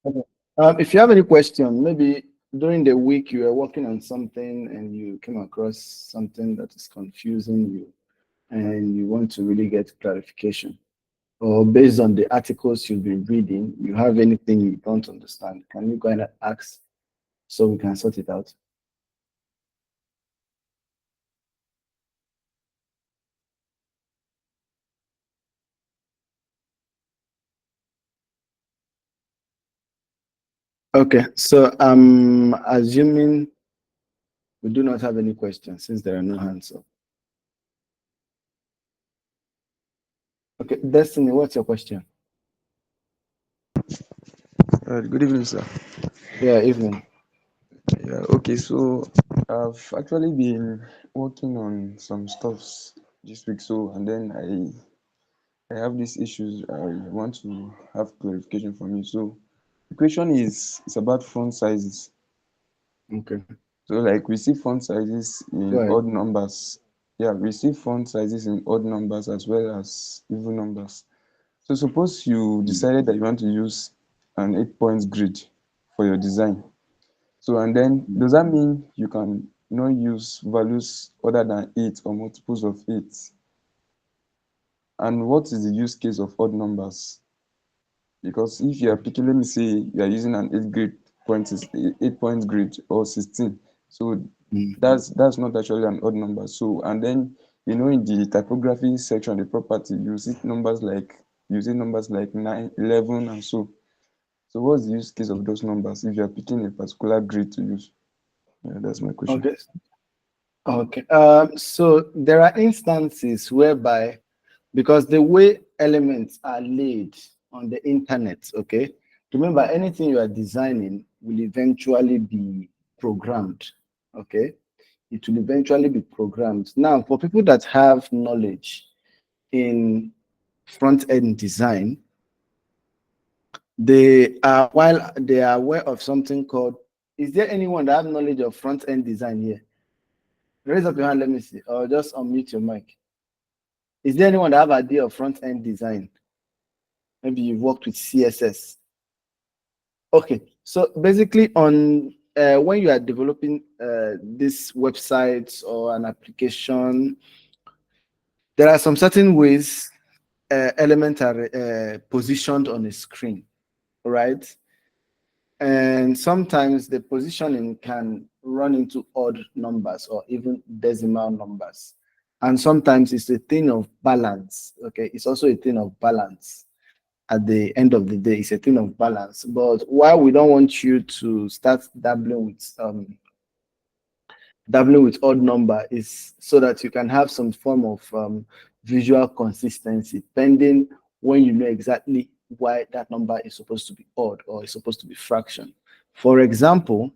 Okay. If you have any question, maybe during the week you were working on something and you came across something that is confusing you and you want to really get clarification, or based on the articles you've been reading, you have anything you don't understand, can you go ahead and ask so we can sort it out? Okay, so I'm assuming we do not have any questions since there are no hands up. Okay, Destiny, what's your question? Good evening, sir. Yeah, evening. Yeah, okay, so I've actually been working on some stuffs this week, so and then I have these issues I want to have clarification from you. So the question is about font sizes. Okay, So like we see font sizes go in ahead. odd numbers. Yeah, we see font sizes in odd numbers as well as even numbers. So suppose you Mm. decided that you want to use an 8 points grid for your design. So and then Mm. does that mean you can not use values other than 8 or multiples of 8? And what is the use case of odd numbers? Because if you are picking, let me say you are using an 8 points grid or 16, so Mm. that's not actually an odd number. So and then in the typography section, the property, you see numbers like 9, 11, and so. So what's the use case of those numbers if you are picking a particular grid to use? Yeah, that's my question. Okay. Okay. So there are instances whereby, because the way elements are laid on the internet, okay, remember anything you are designing will eventually be programmed, okay? It will eventually be programmed. Now, for people that have knowledge in front-end design, while they are aware of something called, is there anyone that have knowledge of front-end design here? Raise up your hand, let me see, or just unmute your mic. Is there anyone that have idea of front-end design? Maybe you've worked with CSS. Okay, so basically on when you are developing this website or an application, there are some certain ways elements are positioned on a screen, right? And sometimes the positioning can run into odd numbers or even decimal numbers. And sometimes it's a thing of balance. Okay, it's also a thing of balance. At the end of the day, it's a thing of balance. But why we don't want you to start dabbling with odd number is so that you can have some form of visual consistency, pending when you know exactly why that number is supposed to be odd or is supposed to be fraction. For example,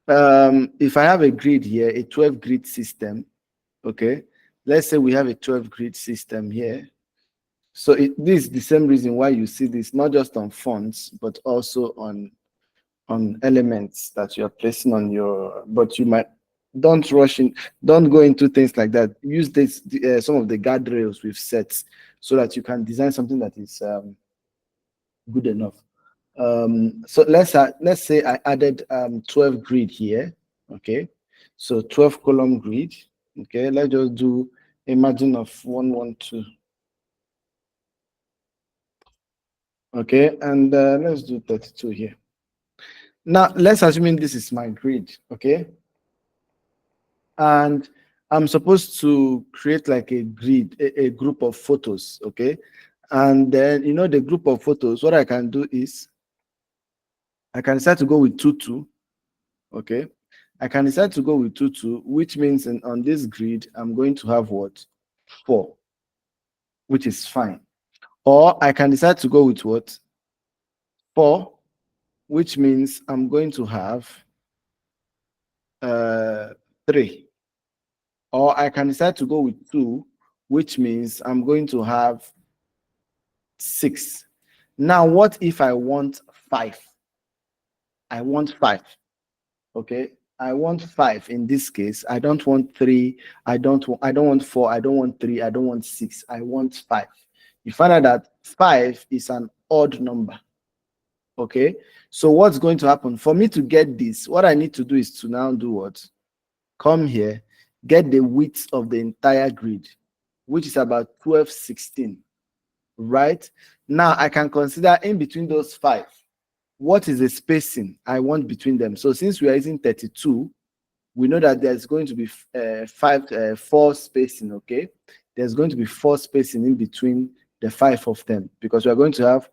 if I have a grid here, a 12 grid system, okay, let's say we have a 12 grid system here. So this is the same reason why you see this, not just on fonts, but also on elements that you're placing on your, but you might, don't rush in, don't go into things like that. Use this some of the guardrails we've set so that you can design something that is good enough. So let's say I added 12 grid here. Okay, so 12 column grid. Okay, let's just do a margin of 112. Okay, and let's do 32 here. Now let's assume this is my grid. Okay, and I'm supposed to create like a grid, a group of photos. Okay, and then the group of photos, what I can do is I can decide to go with 2 2. Okay, I can decide to go with 2 2, which means on this grid I'm going to have what, 4, which is fine. Or I can decide to go with what, 4, which means I'm going to have uh 3. Or I can decide to go with 2, which means I'm going to have 6. Now, what if I want 5? I want 5. Okay. I want 5 in this case. I don't want 3. I don't want 4. I don't want 3. I don't want 6. I want 5. You find out that 5 is an odd number. Okay, so what's going to happen for me to get this? What I need to do is to now do what? Come here, get the width of the entire grid, which is about 1216, right? Now I can consider in between those five, what is the spacing I want between them? So since we are using 32, we know that there's going to be four spacing, okay? There's going to be four spacing in between the five of them, because we are going to have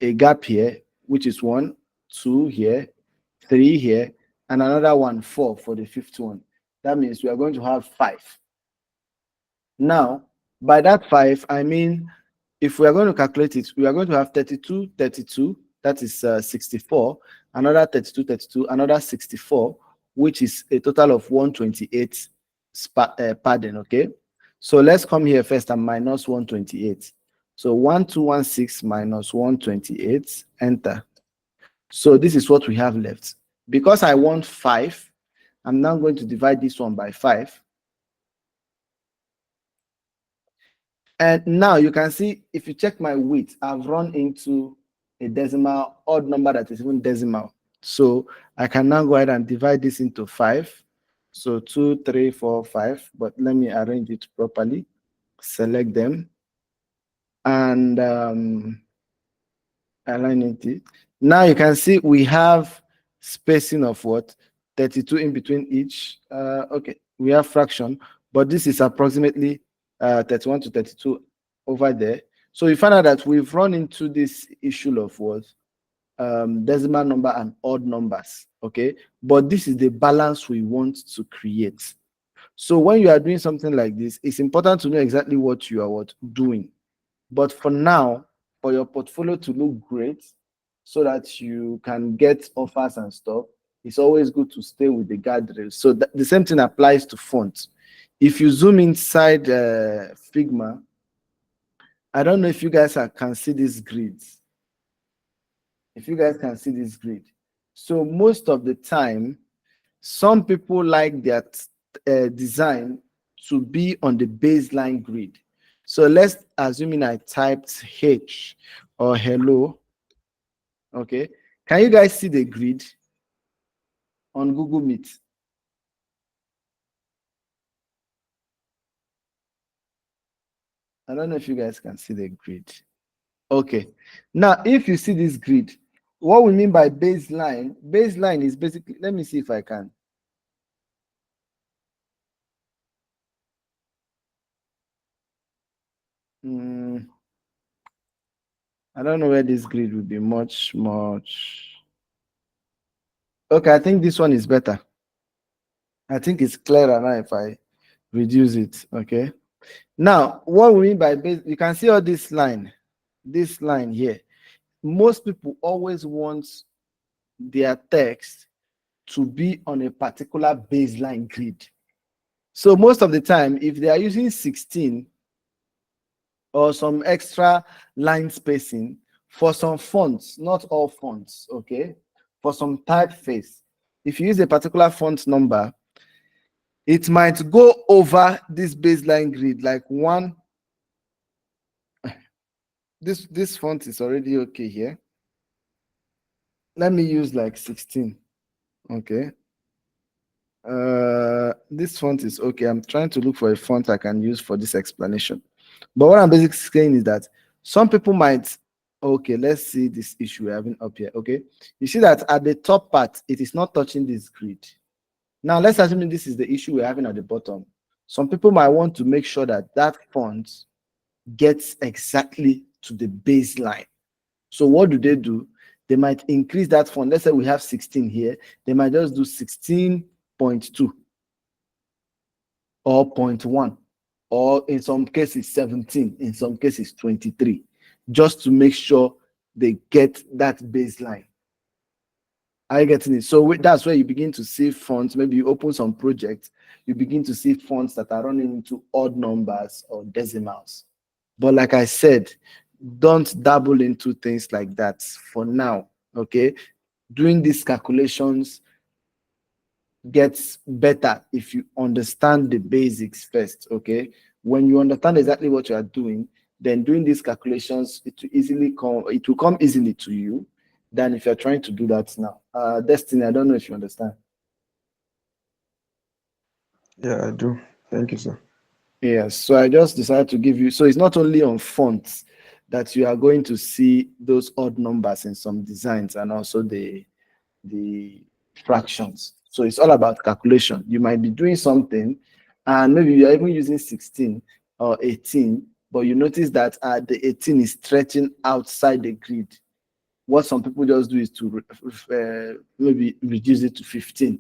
a gap here, which is 1, 2 here, 3 here, and another one, 4 for the fifth one. That means we are going to have 5. Now, by that 5, I mean, if we are going to calculate it, we are going to have 32, 32, that is 64, another 32, 32, another 64, which is a total of 128 padding, okay? So let's come here first and minus 128. So 1216 minus 128, enter. So this is what we have left. Because I want 5, I'm now going to divide this one by 5. And now you can see, if you check my width, I've run into a decimal, odd number that is even decimal. So I can now go ahead and divide this into 5. So 2, 3, 4, 5. But let me arrange it properly. Select them and align it. Now you can see we have spacing of what? 32 in between each. Okay, we have fraction, but this is approximately 31 to 32 over there. So you find out that we've run into this issue of what? Decimal number and odd numbers, okay? But this is the balance we want to create. So when you are doing something like this, it's important to know exactly what you are doing. But for now, for your portfolio to look great, so that you can get offers and stuff, it's always good to stay with the guardrails. So the same thing applies to fonts. If you zoom inside Figma, I don't know if you guys can see these grids. If you guys can see this grid. So most of the time, some people like their design to be on the baseline grid. So let's assuming I typed H or hello. Okay. Can you guys see the grid on Google Meet? I don't know if you guys can see the grid. Okay. Now, if you see this grid, what we mean by baseline is basically, let me see if I can. I don't know where this grid will be much. Okay, I think this one is better. I think it's clearer now if I reduce it. Okay. Now, what we mean by base, you can see all this line here. Most people always want their text to be on a particular baseline grid. So most of the time, if they are using 16 or some extra line spacing for some fonts, not all fonts, okay? For some typeface, if you use a particular font number, it might go over this baseline grid like one. This font is already okay here. Let me use like 16. Okay. This font is okay. I'm trying to look for a font I can use for this explanation. But what I'm basically saying is that some people might, okay, let's see this issue we're having up here. Okay. You see that at the top part, it is not touching this grid. Now let's assume this is the issue we're having at the bottom. Some people might want to make sure that that font gets exactly to the baseline. So what do? They might increase that font. Let's say we have 16 here. They might just do 16.2 or 0.1, or in some cases 17, in some cases 23, just to make sure they get that baseline. Are you getting it? So that's where you begin to see fonts. Maybe you open some projects, you begin to see fonts that are running into odd numbers or decimals. But like I said, don't dabble into things like that for now. Okay. Doing these calculations gets better if you understand the basics first. Okay. When you understand exactly what you are doing, then doing these calculations, it will come easily to you. than if you're trying to do that now. Destiny, I don't know if you understand. Yeah, I do. Thank you, sir. Yes, so I just decided to give you. So it's not only on fonts that you are going to see those odd numbers in some designs, and also the fractions. So it's all about calculation. You might be doing something, and maybe you're even using 16 or 18, but you notice that the 18 is stretching outside the grid. What some people just do is to maybe reduce it to 15,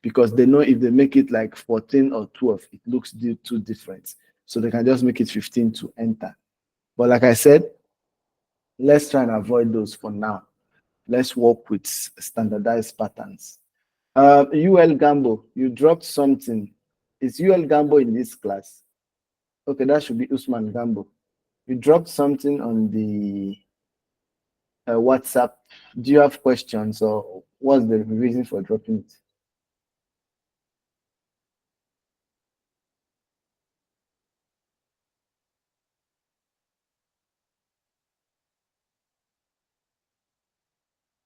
because they know if they make it like 14 or 12, it looks too different. So they can just make it 15 to enter. But like I said, let's try and avoid those for now. Let's work with standardized patterns. UL Gambo, you dropped something. Is UL Gambo in this class? Okay, that should be Usman Gambo. You dropped something on the WhatsApp. Do you have questions, or what's the reason for dropping it?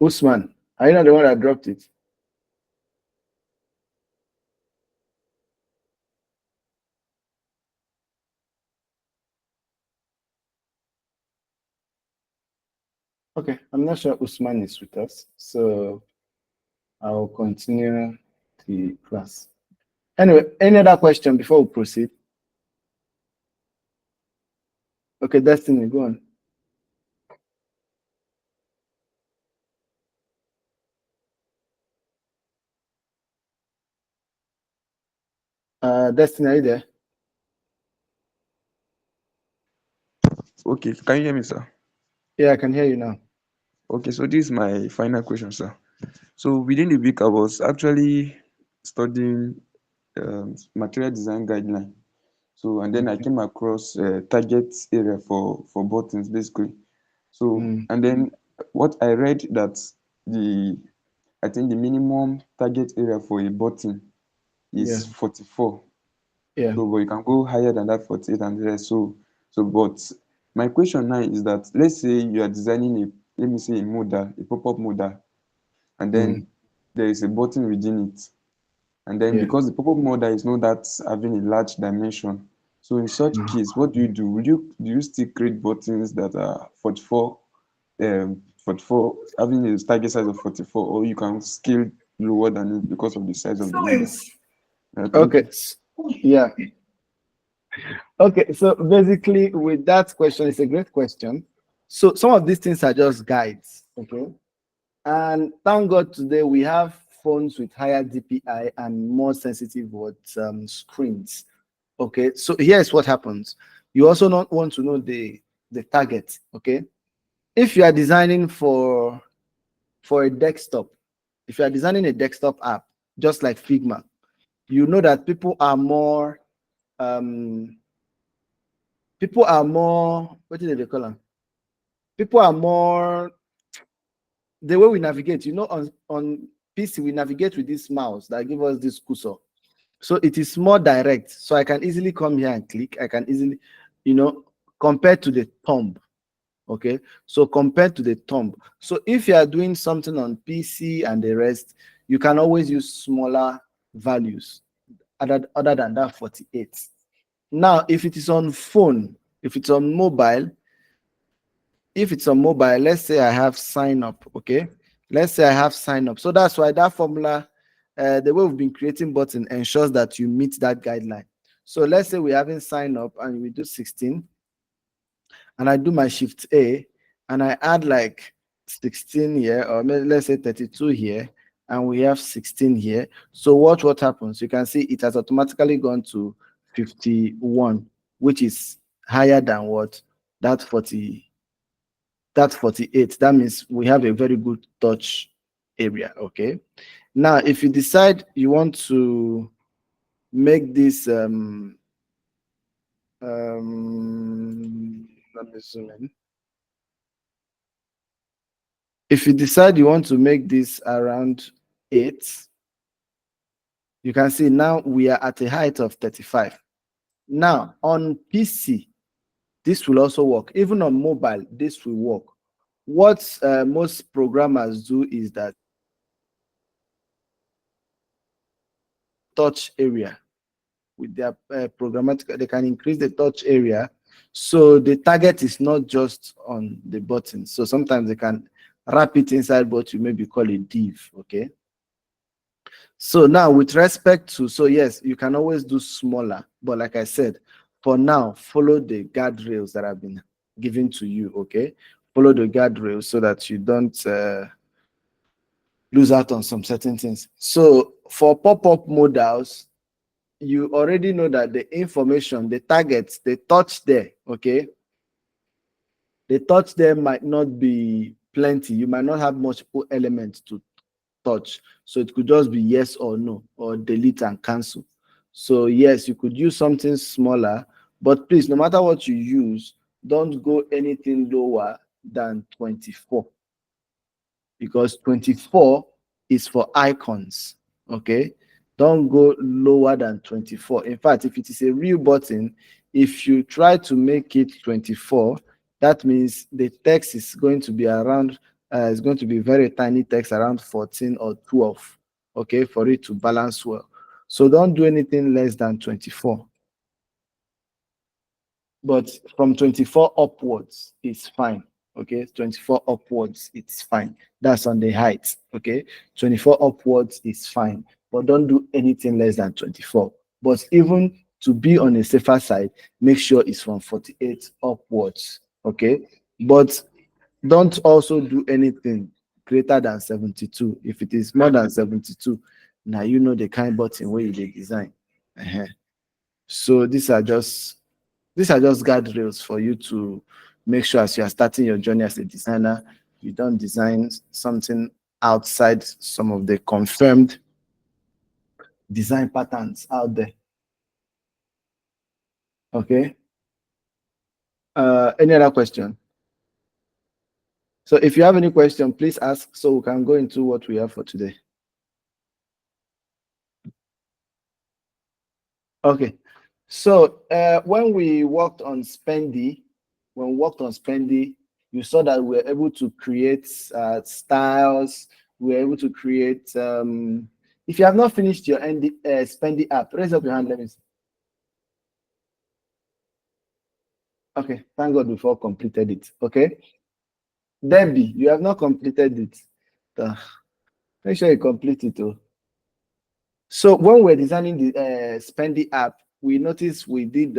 Usman, are you not the one that dropped it? Okay, I'm not sure Usman is with us, so I'll continue the class. Anyway, any other question before we proceed? Okay, Destiny, go on. Destiny, are you there? Okay, can you hear me, sir? Yeah, I can hear you now. Okay, so this is my final question, sir. So within the week, I was actually studying material design guideline. So and then I Okay. came across target area for buttons basically. So Mm, and then what I read that the I think the minimum target area for a button yeah, is 44. yeah. So but you can go higher than that 48 and the rest. So but my question now is that let's say you are designing a let me say a model, a pop-up model, and Mm, then there is a button within it. And then yeah. because the pop-up model is not that having a large dimension, so in such Mm. case, what do you do? Do you still create buttons that are 44 having a target size of 44, or you can scale lower than it because of the size of the model? Thank Okay. you. Yeah. Okay. So basically, with that question, it's a great question. So some of these things are just guides. Okay. And thank God today we have phones with higher DPI and more sensitive screens. Okay. So here's what happens. You also not want to know the target. Okay. If you are designing for a desktop, if you are designing a desktop app, just like Figma, you know that um people are more, what do they call them? People are more, the way we navigate, on PC we navigate with this mouse that give us this cursor. So it is more direct. So I can easily come here and click. I can easily, you know, compared to the thumb. Okay. So compared to the thumb. So if you are doing something on PC and the rest, you can always use smaller values other than that 48. Now, if it is on phone, if it's on mobile, let's say I have sign up, okay? Let's say I have sign up. So that's why that formula, the way we've been creating button ensures that you meet that guideline. So let's say we're having sign up and we do 16, and I do my shift A, and I add like 16 here, or maybe let's say 32 here, and we have 16 here. So watch what happens. You can see it has automatically gone to 51, which is higher than what that 40, that 48. That means we have a very good touch area. Okay. Now, if you decide you want to make this let me zoom in. If you decide you want to make this around 8, you can see now we are at a height of 35. Now on PC, this will also work. Even on mobile, this will work. what most programmers do is that touch area with their programmatic, they can increase the touch area. So the target is not just on the button. So sometimes they can wrap it inside what you maybe call a div. Okay. So now with respect to, so yes, you can always do smaller, but like I said, for now, follow the guardrails that have been given to you. Okay. Follow the guardrails so that you don't lose out on some certain things. So for pop-up modals, you already know that the information, the targets, the touch there, okay, the touch there might not be plenty. You might not have much element to touch. So it could just be yes or no, or delete and cancel. So yes, you could use something smaller, but please, no matter what you use, don't go anything lower than 24, because 24 is for icons. Okay, don't go lower than 24. In fact, if it is a real button, if you try to make it 24, that means the text is going to be around it's going to be very tiny text, around 14 or 12, okay, for it to balance well. So don't do anything less than 24, but from 24 upwards it's fine. Okay, 24 upwards it's fine. That's on the height. Okay, 24 upwards is fine, but don't do anything less than 24. But even to be on a safer side, make sure it's from 48 upwards. Okay, but don't also do anything greater than 72. If it is more than 72, now you know the kind button where you dey design. Uh-huh. So these are just guardrails for you to make sure as you are starting your journey as a designer, you don't design something outside some of the confirmed design patterns out there. Okay. Any other question? So if you have any question, please ask so we can go into what we have for today. Okay. So when we worked on Spendy, you saw that we were able to create styles. We were able to create. If you have not finished your Spendy app, raise up your hand. Let me see. Okay. Thank God we've all completed it. Okay. Debbie, you have not completed it. Uh, Make sure you complete it. Oh. So when we're designing the Spendy app, we noticed we did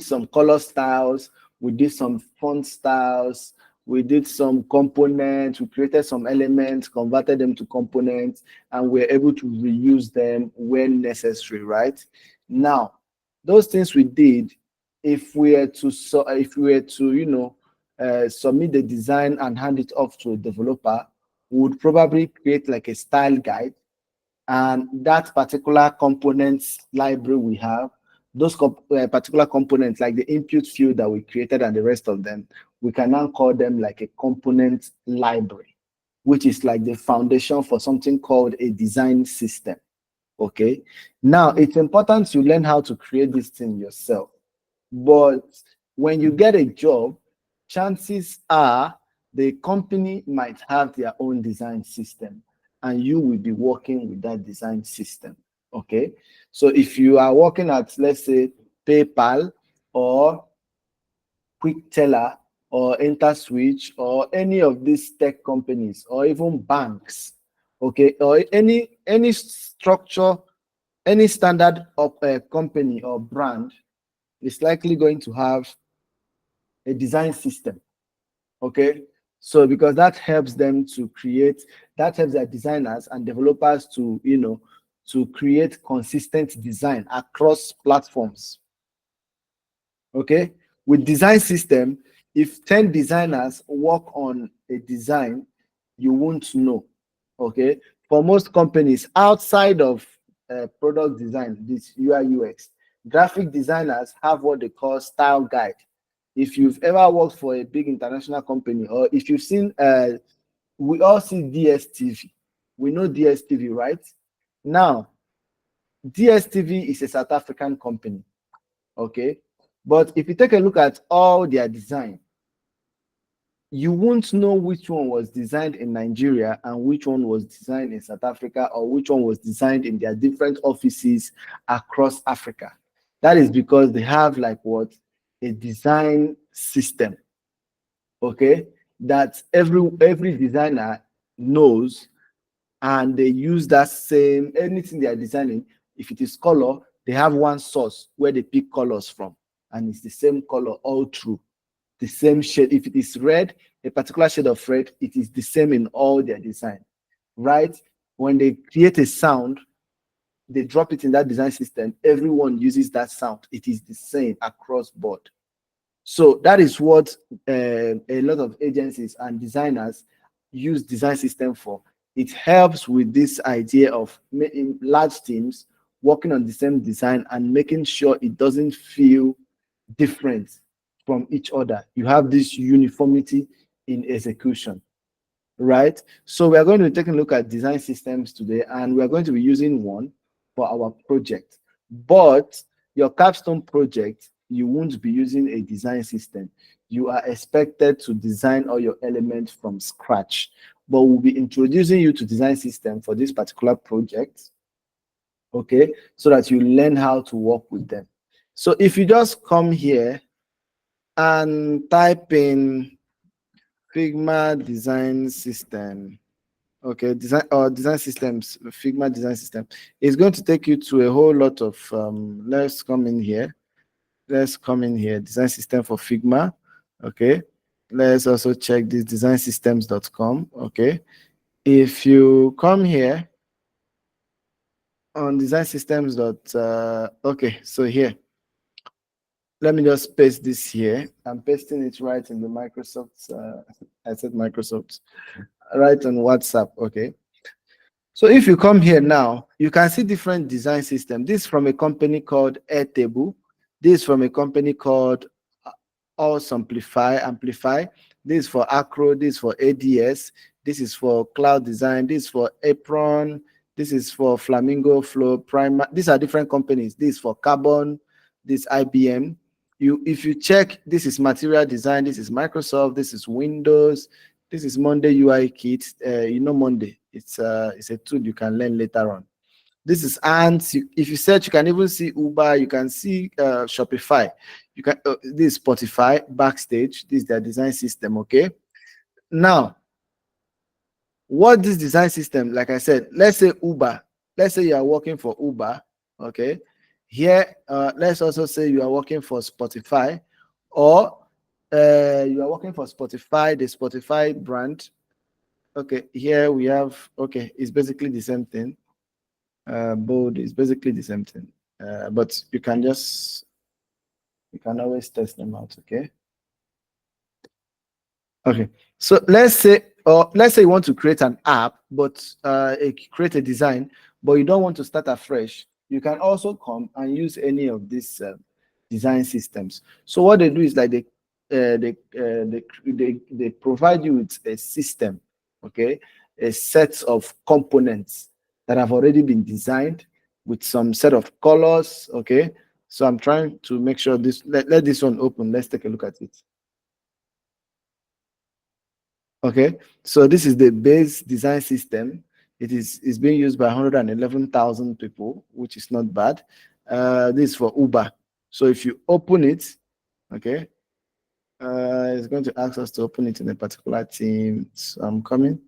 some color styles, we did some font styles, we did some components, we created some elements, converted them to components, and we're able to reuse them when necessary, right? Now, those things we did, if we were to submit the design and hand it off to a developer, we would probably create like a style guide, and that particular components library we have, those particular components like the input field that we created and the rest of them, we can now call them like a component library, which is like the foundation for something called a design system. Okay, now it's important to learn how to create this thing yourself, but when you get a job, chances are the company might have their own design system and you will be working with that design system. Okay. So if you are working at, let's say, PayPal or Quick Teller or InterSwitch or any of these tech companies or even banks, okay, or any structure, any standard of a company or brand is likely going to have a design system. Okay. So because that helps them to create, that helps their designers and developers to, to create consistent design across platforms. Okay. With design system, if 10 designers work on a design, you won't know. Okay. For most companies outside of product design, this UI UX, graphic designers have what they call style guide. If you've ever worked for a big international company, or if you've seen, we all see DSTV. We know DSTV, right? Now, DSTV is a South African company, okay? But if you take a look at all their design, you won't know which one was designed in Nigeria and which one was designed in South Africa, or which one was designed in their different offices across Africa. That is because they have like what? A design system, okay, that every designer knows, and they use that same anything they are designing. If it is color, they have one source where they pick colors from, and it's the same color all through, the same shade. If it is red, a particular shade of red, it is the same in all their design, right? When they create a sound, they drop it in that design system, everyone uses that sound. It is the same across board. So that is what a lot of agencies and designers use design system for. It helps with this idea of making large teams working on the same design and making sure it doesn't feel different from each other. You have this uniformity in execution, right? So we are going to take a look at design systems today, and we are going to be using one for our project. But your capstone project, you won't be using a design system. You are expected to design all your elements from scratch. But we'll be introducing you to design system for this particular project, okay, so that you learn how to work with them. So if you just come here and type in Figma design system, okay, design systems, Figma design system, it's going to take you to a whole lot of let's come in here. Let's come in here, design system for Figma. Okay, let's also check this designsystems.com. Okay, if you come here on design systems okay, so here, let me just paste this here. I'm pasting it right in the Microsoft I said Microsoft, right on WhatsApp. Okay, so if you come here now, you can see different design systems. This is from a company called Airtable. This is from a company called Amplify. This is for Acro. This is for ADS. This is for Cloud Design. This is for Apron. This is for Flamingo Flow Primer. These are different companies. This is for Carbon. This IBM. If you check, this is Material Design. This is Microsoft. This is Windows. This is Monday UI Kit. You know Monday. It's a tool you can learn later on. This is Ants. If you search, you can even see Uber. You can see Shopify. You can this is Spotify, Backstage. This is their design system. Okay. Now, what this design system, like I said, let's say Uber. Let's say you are working for Uber. Okay. Here, let's also say you are working for Spotify, or you are working for Spotify, the Spotify brand. Okay. Here we have. Okay, it's basically the same thing. Bold is basically the same thing, but you can always test them out. Okay, so let's say you want to create an app, but create a design, but you don't want to start afresh. You can also come and use any of these design systems. So what they do is like they provide you with a system, okay, a set of components that have already been designed with some set of colors. Okay, so I'm trying to make sure this, let this one open. Let's take a look at it. Okay, so this is the base design system. It's being used by 111,000 people, which is not bad. This is for Uber. So if you open it, okay, it's going to ask us to open it in a particular team. So I'm coming.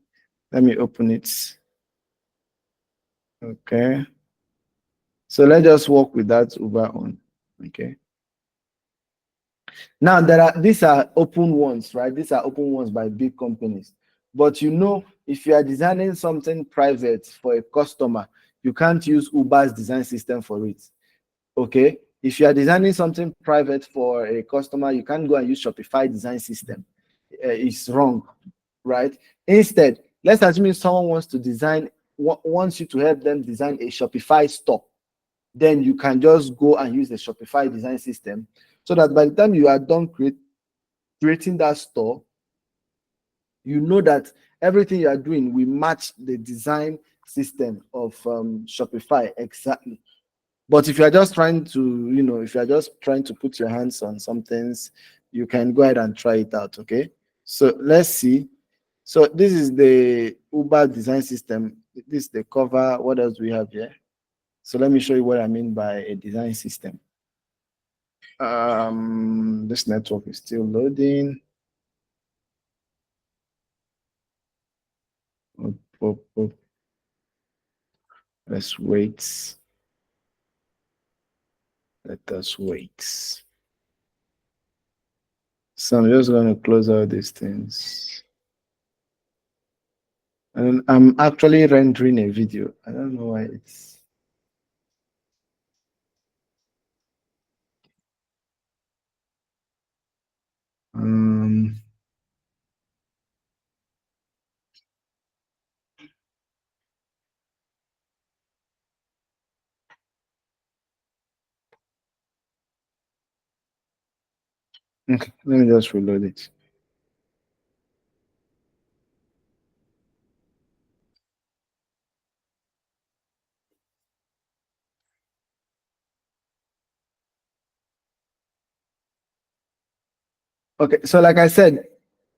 Let me open it. Okay. So let's just work with that Uber on. Okay. Now these are open ones, right? These are open ones by big companies. But if you are designing something private for a customer, you can't use Uber's design system for it. Okay. If you are designing something private for a customer, you can't go and use Shopify design system. It's wrong, right? Instead, let's assume someone wants you to help them design a Shopify store. Then you can just go and use the Shopify design system, so that by the time you are done creating that store, you know that everything you are doing will match the design system of Shopify exactly. But if you are just trying to, if you are just trying to put your hands on some things, you can go ahead and try it out. Okay. So let's see. So this is the Uber design system. This is the cover. What else do we have here? So let me show you what I mean by a design system. This network is still loading. Up, up, up. Let's wait. Let us wait. So I'm just going to close all these things. And I'm actually rendering a video. I don't know why it's. Um, okay, let me just reload it. Okay, so like I said,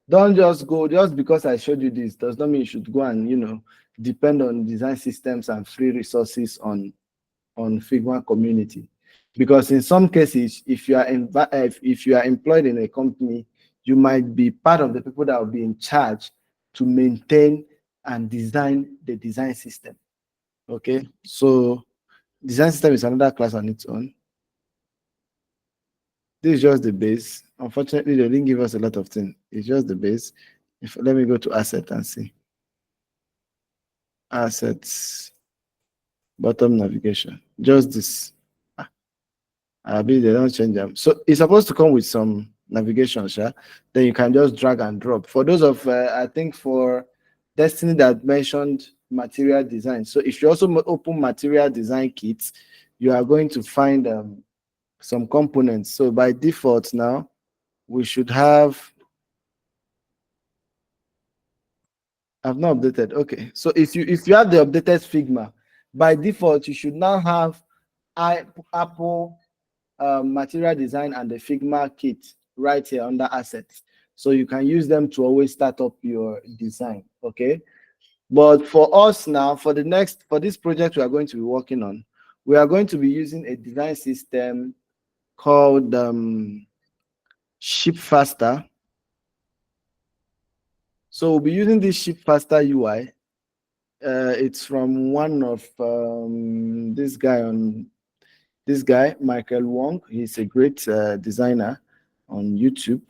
don't just go just because I showed you this does not mean you should go and depend on design systems and free resources on Figma community. Because in some cases, if you are if you are employed in a company, you might be part of the people that will be in charge to maintain and design the design system. Okay, so design system is another class on its own. This is just the base. Unfortunately, they didn't give us a lot of things. It's just the base. If let me go to asset and see assets, bottom navigation. Just this. I believe they don't change them. So it's supposed to come with some navigation, sure. Then you can just drag and drop. For those of, I think for Destiny that mentioned material design. So if you also open material design kits, you are going to find some components. So by default now, we should have, I've not updated. Okay. So if you have the updated Figma, by default, you should now have Apple material design and the Figma kit right here under assets. So you can use them to always start up your design. Okay. But for us now, for this project we are going to be working on, we are going to be using a design system called Ship Faster. So we'll be using this Ship Faster UI. It's from one of this guy, Michael Wong. He's a great designer on YouTube.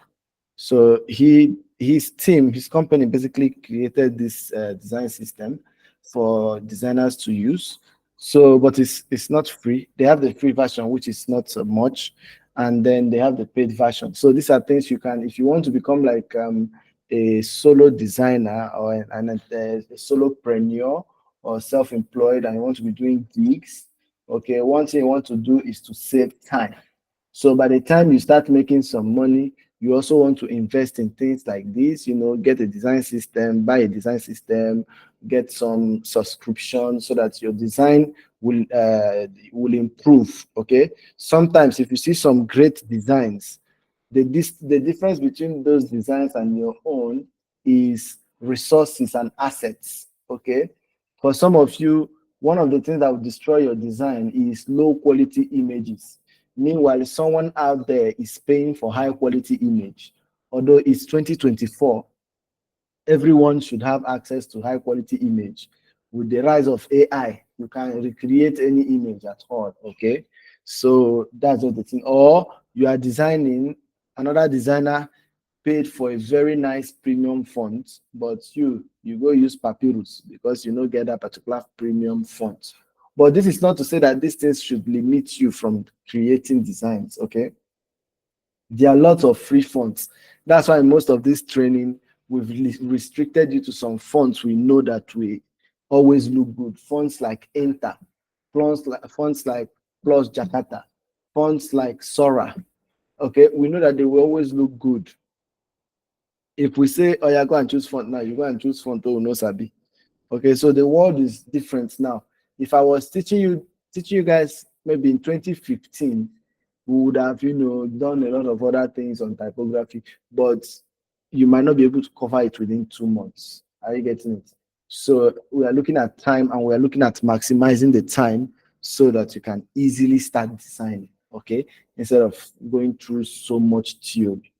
So his team, his company basically created this design system for designers to use. So, but it's not free. They have the free version, which is not so much, and then they have the paid version. So these are things you can, if you want to become like a solo designer or a solopreneur or self-employed, and you want to be doing gigs. Okay, one thing you want to do is to save time. So by the time you start making some money, you also want to invest in things like this, get a design system, buy a design system, get some subscription so that your design will improve. Okay. Sometimes if you see some great designs, the difference between those designs and your own is resources and assets. Okay. For some of you, one of the things that will destroy your design is low quality images. Meanwhile, someone out there is paying for high quality image. Although it's 2024, everyone should have access to high quality image. With the rise of AI, you can recreate any image at all. Okay, so that's what the thing. Or you are designing, another designer paid for a very nice premium font, but you go use Papyrus because you don't get that particular premium font. But this is not to say that these things should limit you from creating designs. Okay, there are lots of free fonts. That's why most of this training we've restricted you to some fonts we know that we always look good. Fonts like Enter, fonts like Plus Jakarta, fonts like Sora. Okay, we know that they will always look good. If we say, oh yeah, go and choose font now, you go and choose font, oh no sabi. Okay, so the world is different now. If I was teaching you guys maybe in 2015, we would have done a lot of other things on typography. But you might not be able to cover it within 2 months. Are you getting it? So we are looking at time, and we are looking at maximizing the time so that you can easily start designing, okay, instead of going through so much theory.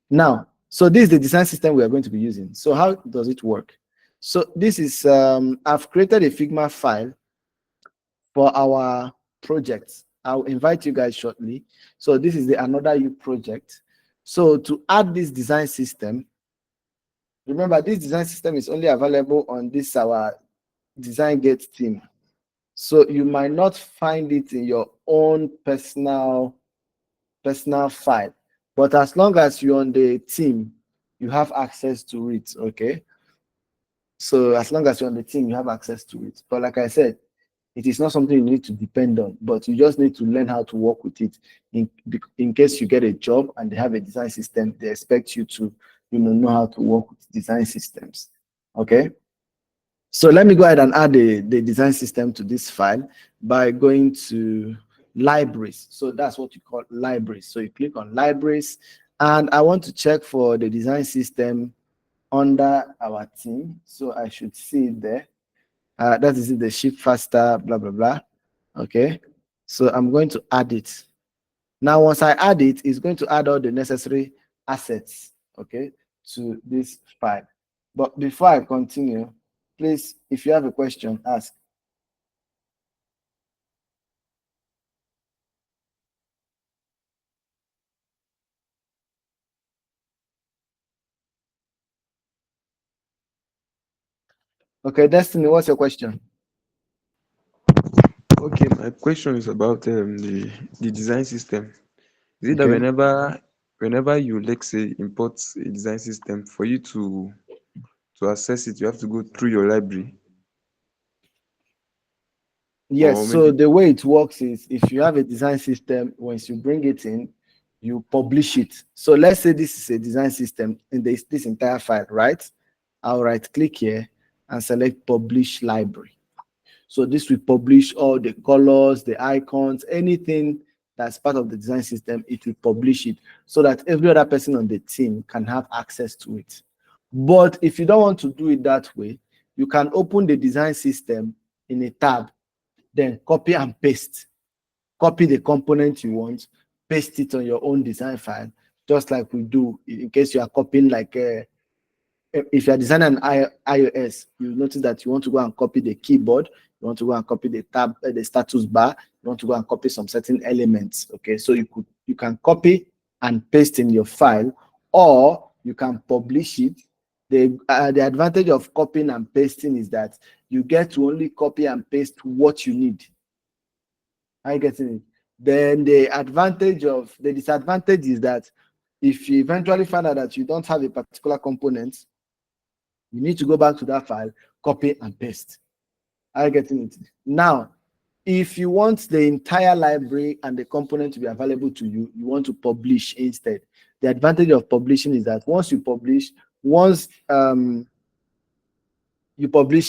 Now, so this is the design system we are going to be using. So how does it work? So this is, I've created a Figma file for our project. I'll invite you guys shortly. So this is the Another You project. So to add this design system, remember this design system is only available on this our design gate team. So you might not find it in your own personal file, but as long as you're on the team, you have access to it. Okay, so as long as you're on the team, you have access to it. But like I said, it is not something you need to depend on, but you just need to learn how to work with it. In case you get a job and they have a design system, they expect you to know how to work with design systems. Okay, so let me go ahead and add the design system to this file by going to libraries. So that's what you call libraries. So you click on libraries, and I want to check for the design system under our team. So I should see it there. That is the ship faster, blah, blah, blah. Okay. So I'm going to add it. Now, once I add it, it's going to add all the necessary assets, okay, to this file. But before I continue, please, if you have a question, ask. Okay, Destiny, what's your question? Okay, my question is about the design system. Is it that Okay. whenever you, let's say, import a design system, for you to access it, you have to go through your library, Yes, or so maybe the way it works is if you have a design system, once you bring it in, you publish it. So let's say this is a design system in this entire file, right? I'll right click here and select publish library. So this will publish all the colors, the icons, anything that's part of the design system, it will publish it so that every other person on the team can have access to it. But if you don't want to do it that way, you can open the design system in a tab, then copy and paste. Copy the component you want, paste it on your own design file, just like we do in case you are copying like if you're designing an iOS, you notice that you want to go and copy the keyboard, you want to go and copy the tab, the status bar, you want to go and copy some certain elements. Okay, so you can copy and paste in your file, or you can publish it. The advantage of copying and pasting is that you get to only copy and paste what you need. Are you getting it? Then the disadvantage is that if you eventually find out that you don't have a particular component, you need to go back to that file, copy and paste. Are you getting it? Now, if you want the entire library and the component to be available to you, you want to publish instead. The advantage of publishing is that once you publish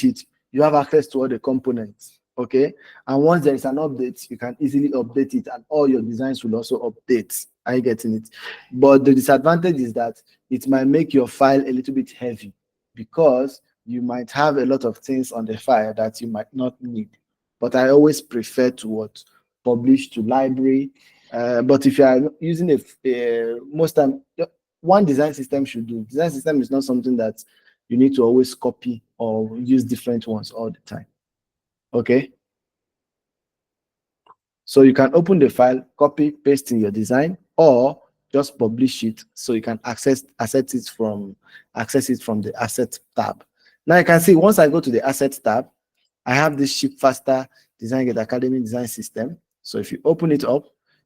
it, you have access to all the components. Okay. And once there is an update, you can easily update it, and all your designs will also update. Are you getting it? But the disadvantage is that it might make your file a little bit heavy because you might have a lot of things on the file that you might not need. But I always prefer to what publish to library. But if you are using most time, one design system should do. Design system is not something that you need to always copy or use different ones all the time. Okay. So you can open the file, copy, paste in your design, or just publish it so you can access it from the asset tab. Now you can see once I go to the asset tab, I have this Ship Faster Design Gate Academy design system. So if you open it up,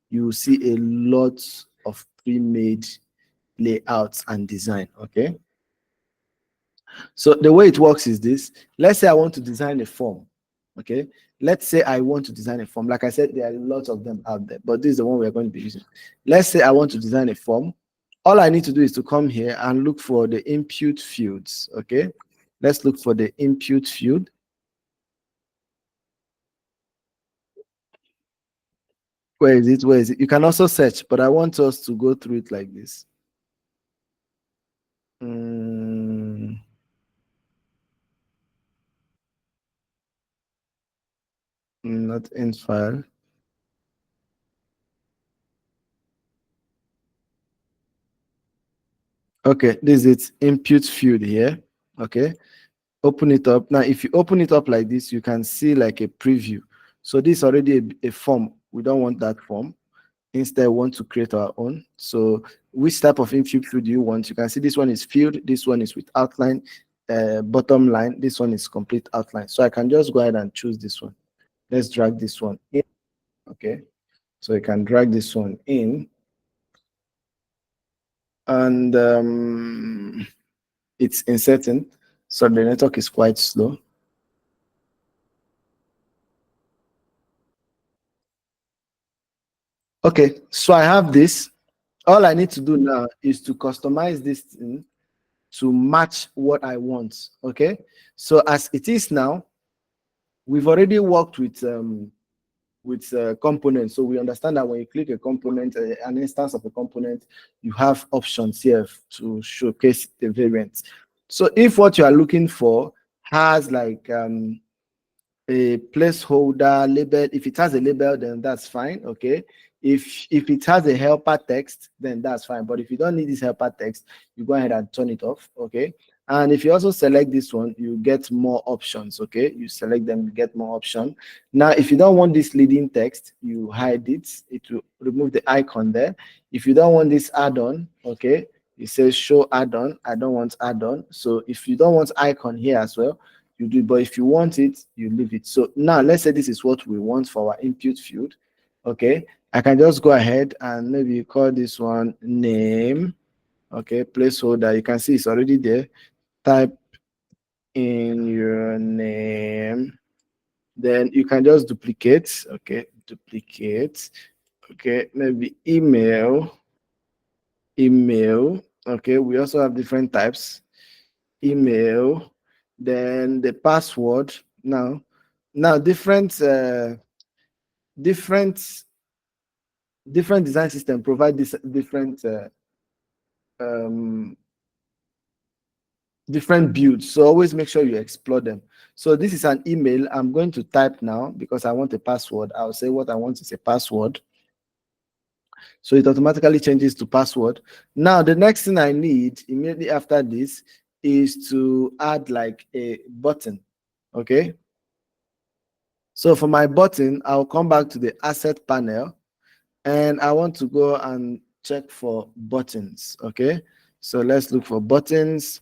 you will see a lot of pre-made layouts and design. Okay. So the way it works is this. Let's say I want to design a form. Okay. Let's say I want to design a form. Like I said, there are lots of them out there, but this is the one we're going to be using. Let's say I want to design a form. All I need to do is to come here and look for the input fields. Okay. Let's look for the input field. Where is it? Where is it? You can also search, but I want us to go through it like this. Mm, not in file. Okay, this is input field here. Okay, open it up. Now, if you open it up like this, you can see like a preview. So this is already a form. We don't want that form. Instead, we want to create our own. So which type of input field do you want? You can see this one is filled. This one is with outline, bottom line. This one is complete outline. So I can just go ahead and choose this one. Let's drag this one in. Okay, so you can drag this one in, and it's inserting. So the network is quite slow. Okay, so I have this. All I need to do now is to customize this thing to match what I want. Okay, so as it is now, we've already worked with components, so we understand that when you click a component, an instance of a component, you have options here to showcase the variants. So if what you are looking for has like a placeholder label, if it has a label, then that's fine. Okay, if it has a helper text, then that's fine. But if you don't need this helper text, you go ahead and turn it off. Okay, and if you also select this one, you get more options. Okay, you select them, you get more option. Now if you don't want this leading text, you hide it. It will remove the icon there. If you don't want this add-on, okay, it says show add-on. I don't want add-on. So if you don't want icon here as well, you do. But if you want it, you leave it. So now let's say this is what we want for our input field. Okay, I can just go ahead and maybe call this one name. Okay, placeholder. You can see it's already there. Type in your name. Then you can just duplicate. Okay, duplicate. Okay, maybe email. Okay, we also have different types. Email, then the password. Now different different design system provide this different um, different builds. So always make sure you explore them. So this is an email. I'm going to type now because I want a password. I'll say what I want is a password. So it automatically changes to password. Now the next thing I need immediately after this is to add like a button. Okay. So for my button, I'll come back to the asset panel and I want to go and check for buttons. Okay. So let's look for buttons.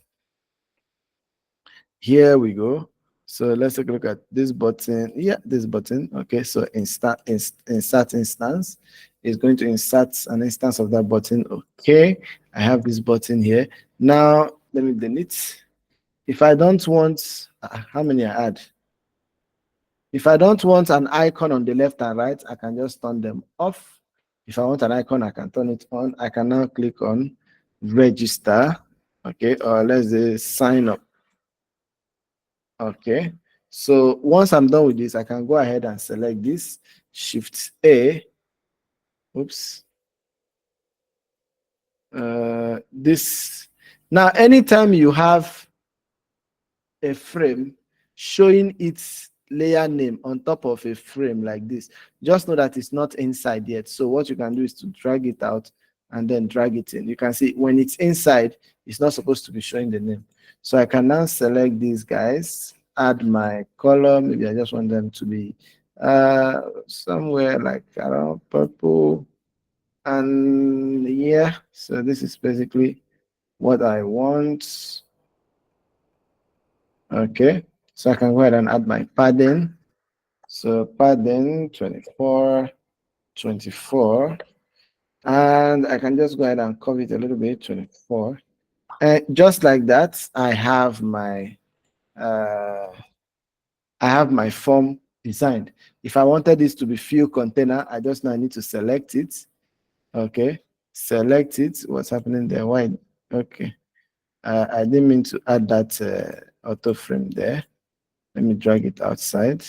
Here we go. So let's take a look at this button. Yeah, this button. Okay. So insert instance is going to insert an instance of that button. Okay. I have this button here. Now let me delete. If I don't want, how many I add? If I don't want an icon on the left and right, I can just turn them off. If I want an icon, I can turn it on. I can now click on register. Okay, or let's say sign up. Okay, so once I'm done with this, I can go ahead and select this, Shift A. Oops. This. Now, anytime you have a frame showing its layer name on top of a frame like this, just know that it's not inside yet. So what you can do is to drag it out and then drag it in. You can see when it's inside, it's not supposed to be showing the name. So I can now select these guys, add my color. Maybe I just want them to be somewhere like around purple. And yeah, so this is basically what I want. Okay, so I can go ahead and add my padding. So padding 24, 24. And I can just go ahead and cover it a little bit, 24. And just like that, uh, I have my form designed. If I wanted this to be field container, I just now need to select it. Okay, select it. What's happening there? Why? Okay, I didn't mean to add that auto frame there. Let me drag it outside.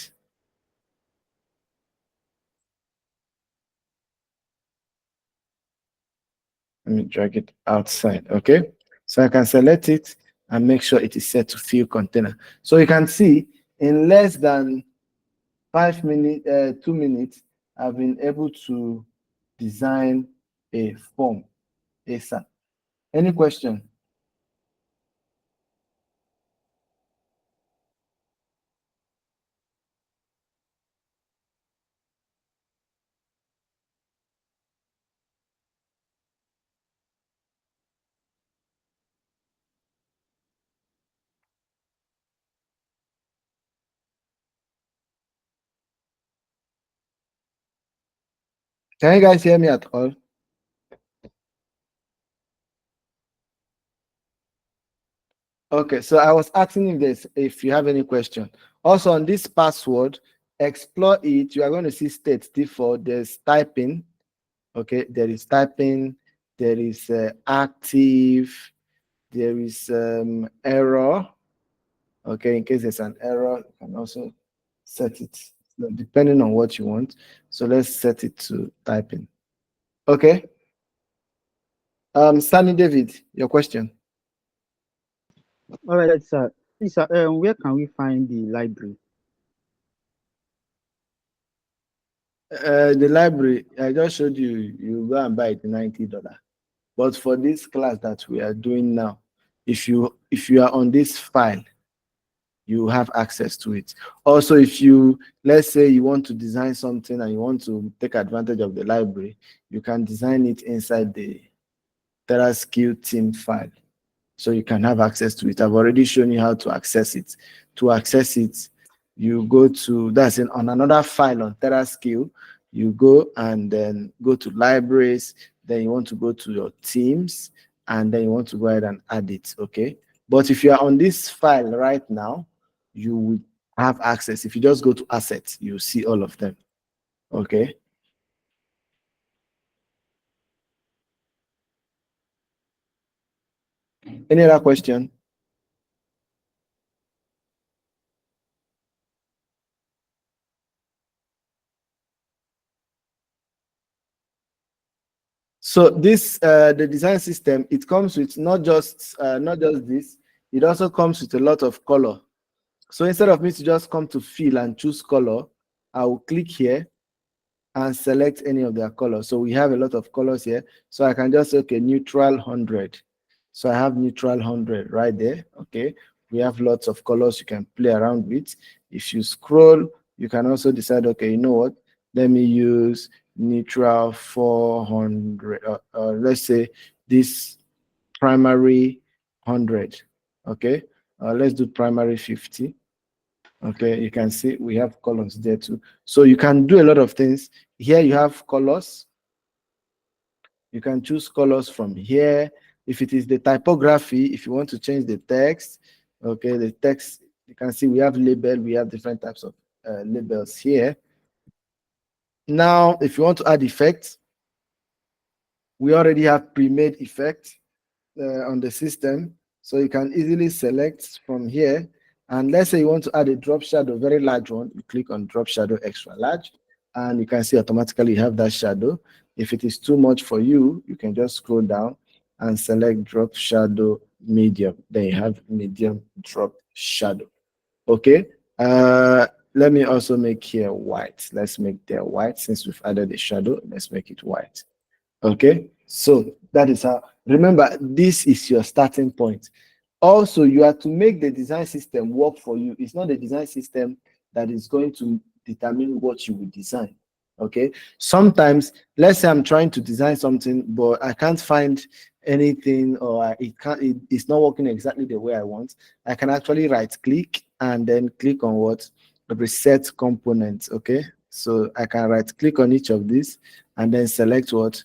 Let me drag it outside. Okay. So I can select it and make sure it is set to fill container. So you can see in less than 5 minutes, 2 minutes, I've been able to design a form ASAP. Any question? Can you guys hear me at all? Okay, so I was asking if you have any question. Also on this password, explore it. You are going to see state default. There's typing. Okay, there is typing. There is active. There is error. Okay, in case there's an error, you can also set it depending on what you want. So let's set it to typing. Okay. Stanley David, your question. All right, sir. Please, sir, where can we find the library? The library, I just showed you, you go and buy it $90. But for this class that we are doing now, if you are on this file, you have access to it. Also, if you, let's say you want to design something and you want to take advantage of the library, you can design it inside the TerraSkill team file. So you can have access to it. I've already shown you how to access it. To access it, you go to, that's in, on another file on TerraSkill, you go and then go to libraries, then you want to go to your teams, and then you want to go ahead and add it, okay? But if you are on this file right now, you will have access. If you just go to assets, you see all of them, okay? Any other question? So this the design system, it comes with not just this, it also comes with a lot of color. So instead of me to just come to fill and choose color, I will click here and select any of their colors. So we have a lot of colors here. So I can just say, okay, neutral 100. So I have neutral 100 right there. Okay. We have lots of colors you can play around with. If you scroll, you can also decide, okay, you know what? Let me use neutral 400. Let's say this primary 100. Okay. Let's do primary 50. Okay, you can see we have colors there too. So you can do a lot of things. Here you have colors. You can choose colors from here. If it is the typography, if you want to change the text, okay, the text, you can see we have label, we have different types of labels here. Now, if you want to add effects, we already have pre-made effects on the system. So you can easily select from here. And let's say you want to add a drop shadow, very large one, you click on drop shadow extra large, and you can see automatically you have that shadow. If it is too much for you, you can just scroll down and select drop shadow medium. Then you have medium drop shadow. Okay. Let me also make here white. Let's make there white since we've added the shadow. Let's make it white. Okay, so that is how, remember, this is your starting point. Also, you have to make the design system work for you. It's not the design system that is going to determine what you will design. Okay, sometimes, let's say I'm trying to design something, but I can't find anything, or it's not working exactly the way I want. I can actually right click and then click on what? Reset components. Okay, so I can right click on each of these and then select what?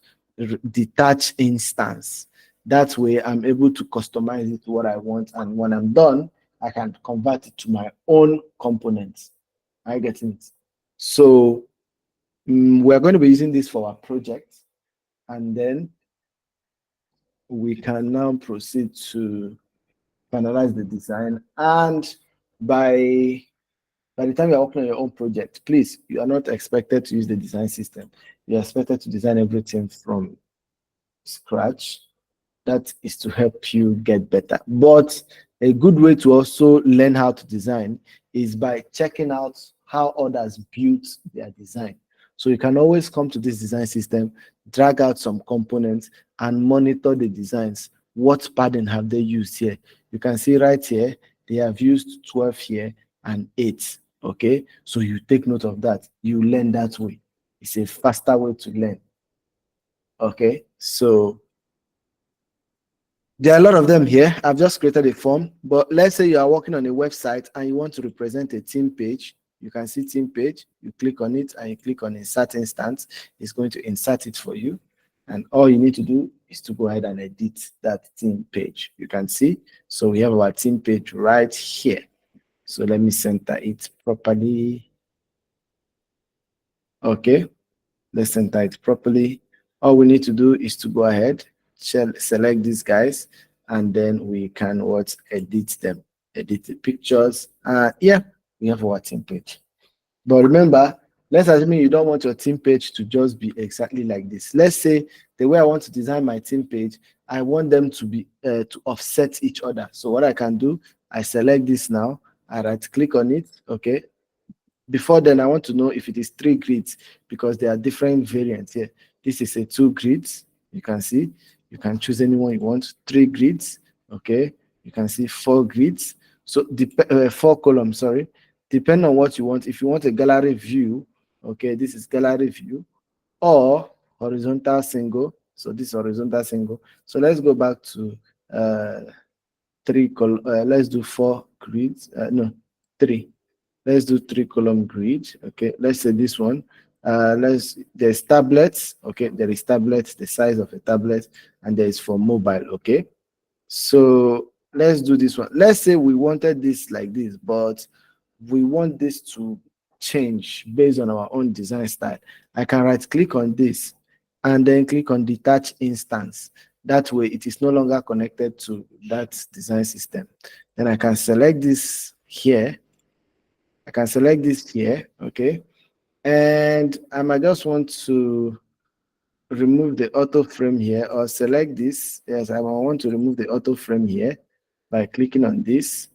Detach instance. That way I'm able to customize it to what I want, and when I'm done, I can convert it to my own components. Are you getting it? So we're going to be using this for our project, and then we can now proceed to finalize the design. And by the time you're working on your own project, please, you are not expected to use the design system. You're expected to design everything from scratch. That is to help you get better. But a good way to also learn how to design is by checking out how others built their design. So you can always come to this design system, drag out some components, and monitor the designs. What padding have they used here? You can see right here, they have used 12 here and 8. Okay, so you take note of that. You learn that way. It's a faster way to learn. Okay, so there are a lot of them here. I've just created a form, but let's say you are working on a website and you want to represent a team page. You can see team page, you click on it and you click on insert instance. It's going to insert it for you. And all you need to do is to go ahead and edit that team page. You can see, so we have our team page right here. So let me center it properly. Okay, let's center it properly. All we need to do is to go ahead, select these guys, and then we can what, edit them, edit the pictures. Yeah, we have our team page. But remember, let's assume you don't want your team page to just be exactly like this. Let's say the way I want to design my team page, I want them to be to offset each other. So what I can do, I select this now, I right click on it. Okay, before then, I want to know if it is 3 grids because there are different variants here. This is a 2 grids. You can see. You can choose any one you want. 3 grids. Okay. You can see 4 grids. So 4 columns. Sorry. Depending on what you want. If you want a gallery view, okay, this is gallery view, or horizontal single. So this horizontal single. So let's go back to uh, let's do 4 grids. No, 3. Let's do 3 column grid. Okay, let's say this one. There's tablets. Okay, there is tablets, the size of a tablet, and there is for mobile. Okay, so let's do this one. Let's say we wanted this like this, but we want this to change based on our own design style. I can right click on this and then click on detach instance. That way it is no longer connected to that design system. Then I can select this here. I can select this here, okay? And I might just want to remove the auto frame here or select this. Yes, I want to remove the auto frame here by clicking on this,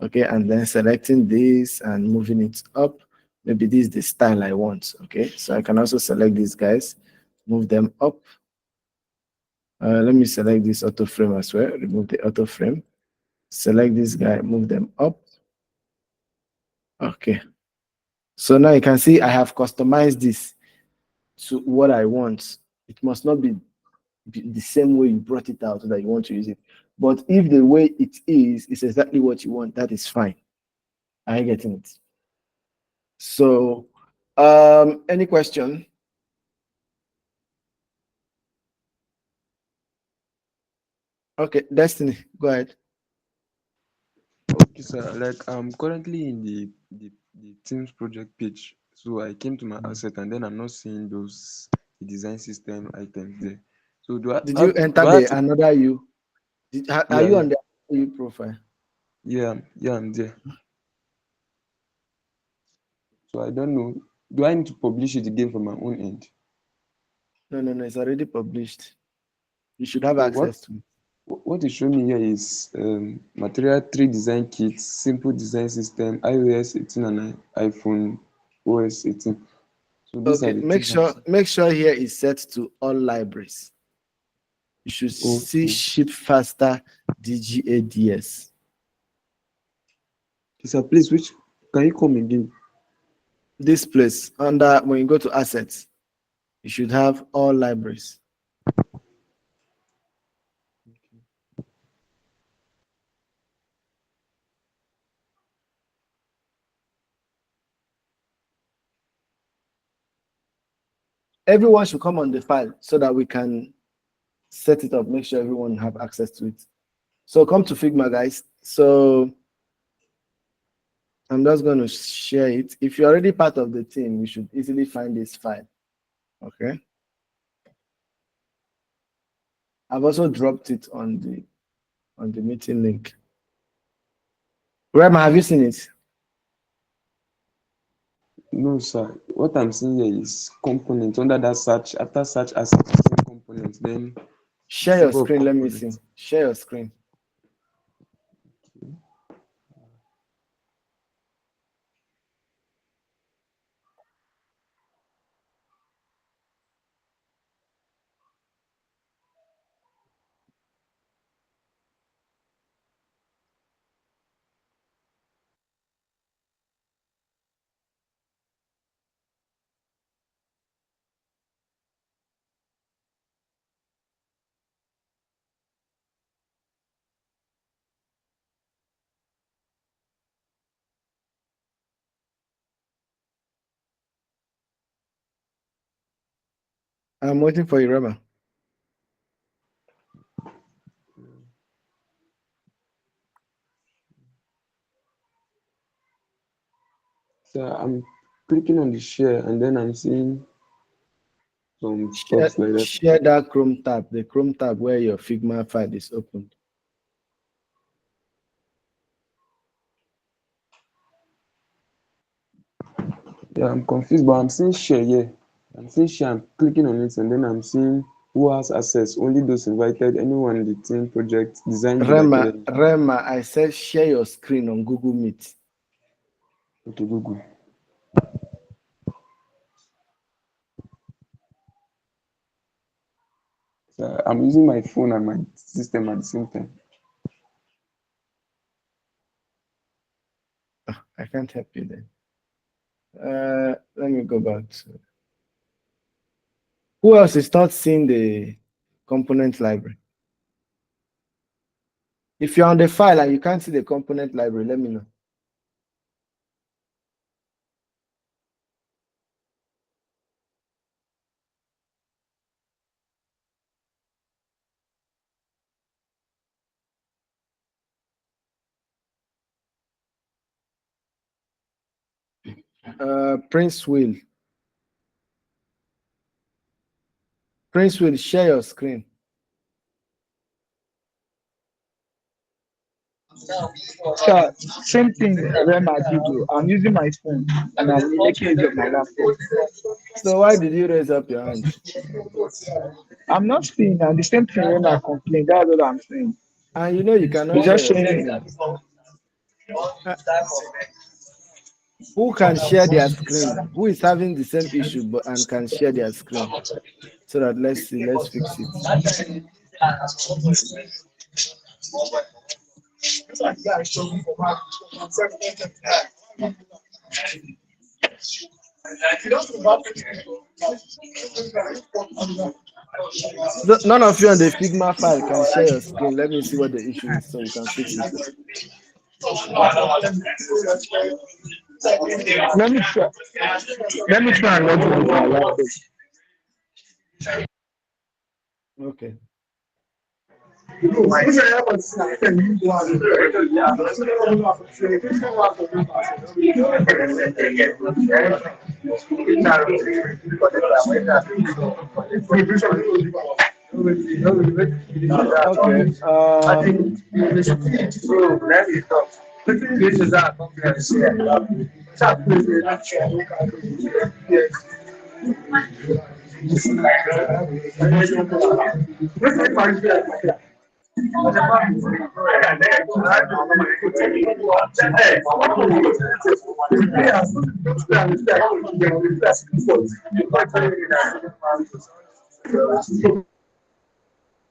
okay? And then selecting this and moving it up. Maybe this is the style I want, okay? So I can also select these guys, move them up. Let me select this auto frame as well, remove the auto frame. Select this guy, move them up. Okay. So now you can see I have customized this to what I want. It must not be the same way you brought it out so that you want to use it. But if the way it is exactly what you want, that is fine. Are you getting it? So, any question? Okay, Destiny, go ahead. Okay, sir. Like I'm currently in the Teams project page. So I came to my asset and then I'm not seeing those the design system items there. So Did you enter do I have the to, another you? Are yeah, you yeah, on the you profile? yeah, I'm there. So I don't know. Do I need to publish it again from my own end? No, no, no. It's already published. You should have So what access to it. what is showing me here is material 3 design kits, simple design system, iOS 18 and iPhone OS 18. So these are Okay, the make things I'm sure seeing. make sure here is set to all libraries. You should see Okay. ship faster DGADS. It's a place which can you come again? This place under when you go to assets, you should have all libraries. Everyone should come on the file so that we can set it up, make sure everyone have access to it. So come to Figma, guys. So I'm just going to share it. If you're already part of the team, you should easily find this file. Okay. I've also dropped it on the meeting link. Rema, have you seen it? No, sir. What I'm seeing here is components under that search. After search as components, then Share your Symbol of screen. Let me see. component. Share your screen. I'm waiting for you, Rema. So I'm clicking on the share and then I'm seeing some Share, stuff like that. share that Chrome tab, the Chrome tab where your Figma file is opened. Yeah, I'm confused, but I'm seeing share here. I'm seeing share, I'm clicking on it, and then I'm seeing who has access. Only those invited, anyone in the team project, design build academy. Rema, I said share your screen on Google Meet. Okay, Google. So I'm using my phone and my system at the same time. I can't help you then. Let me go back to who else is not seeing the component library? If you're on the file and you can't see the component library, let me know. Prince will. Prince will share your screen. Sure, same thing Rema did. I'm using my phone and I'm making use of my laptop. So why did you raise up your hand? I'm not seeing the same thing Rema complained. That's what I'm saying. And you know you cannot It's share just your showing. screen. Uh, who can share their screen? Who is having the same issue but and can share their screen? So that let's see, let's fix it. So none of you on the Figma file can share your screen. Let me see what the issue is so we can fix it. Let me try. Let me try and log in with my laptop. Okay. Okay.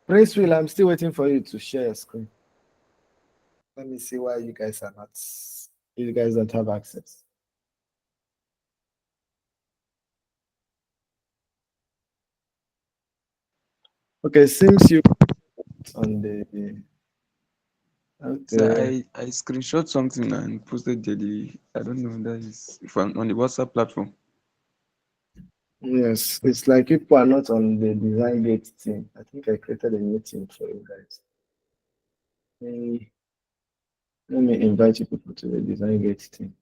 Prince Will, I'm still waiting for you to share your screen. Let me see why you guys are not. You guys don't have access. Okay, seems you on the. So Okay. I screenshot something and posted there. I don't know that is if I'm on the WhatsApp platform. Yes, it's like people are not on the design gate team. I think I created a new team for you guys. Hey, let me invite you people to the design gate team.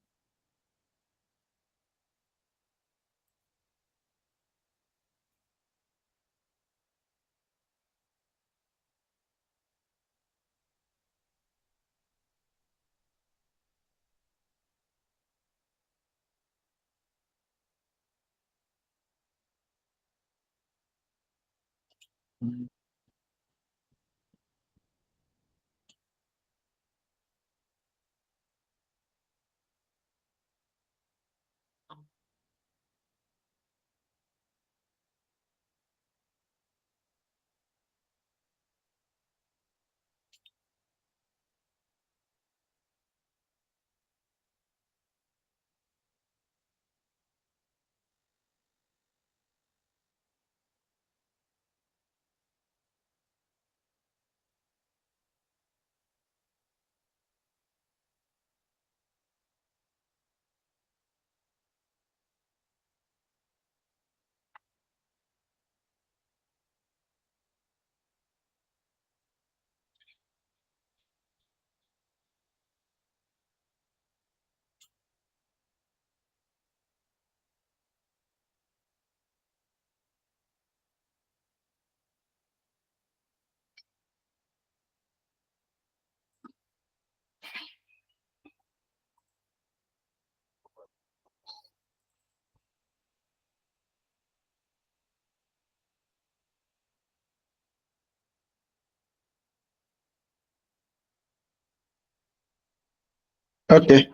Okay.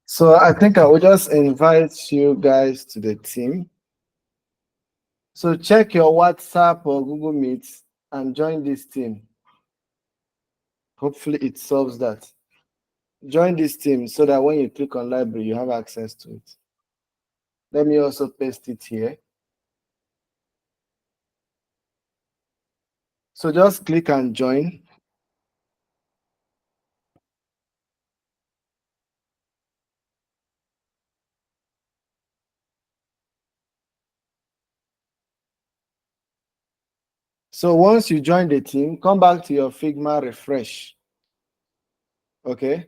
So I think I will just invite you guys to the team. So check your WhatsApp or Google Meet and join this team. Hopefully it solves that. Join this team so that when you click on library, you have access to it. Let me also paste it here. So just click and join. So once you join the team, come back to your Figma refresh. Okay.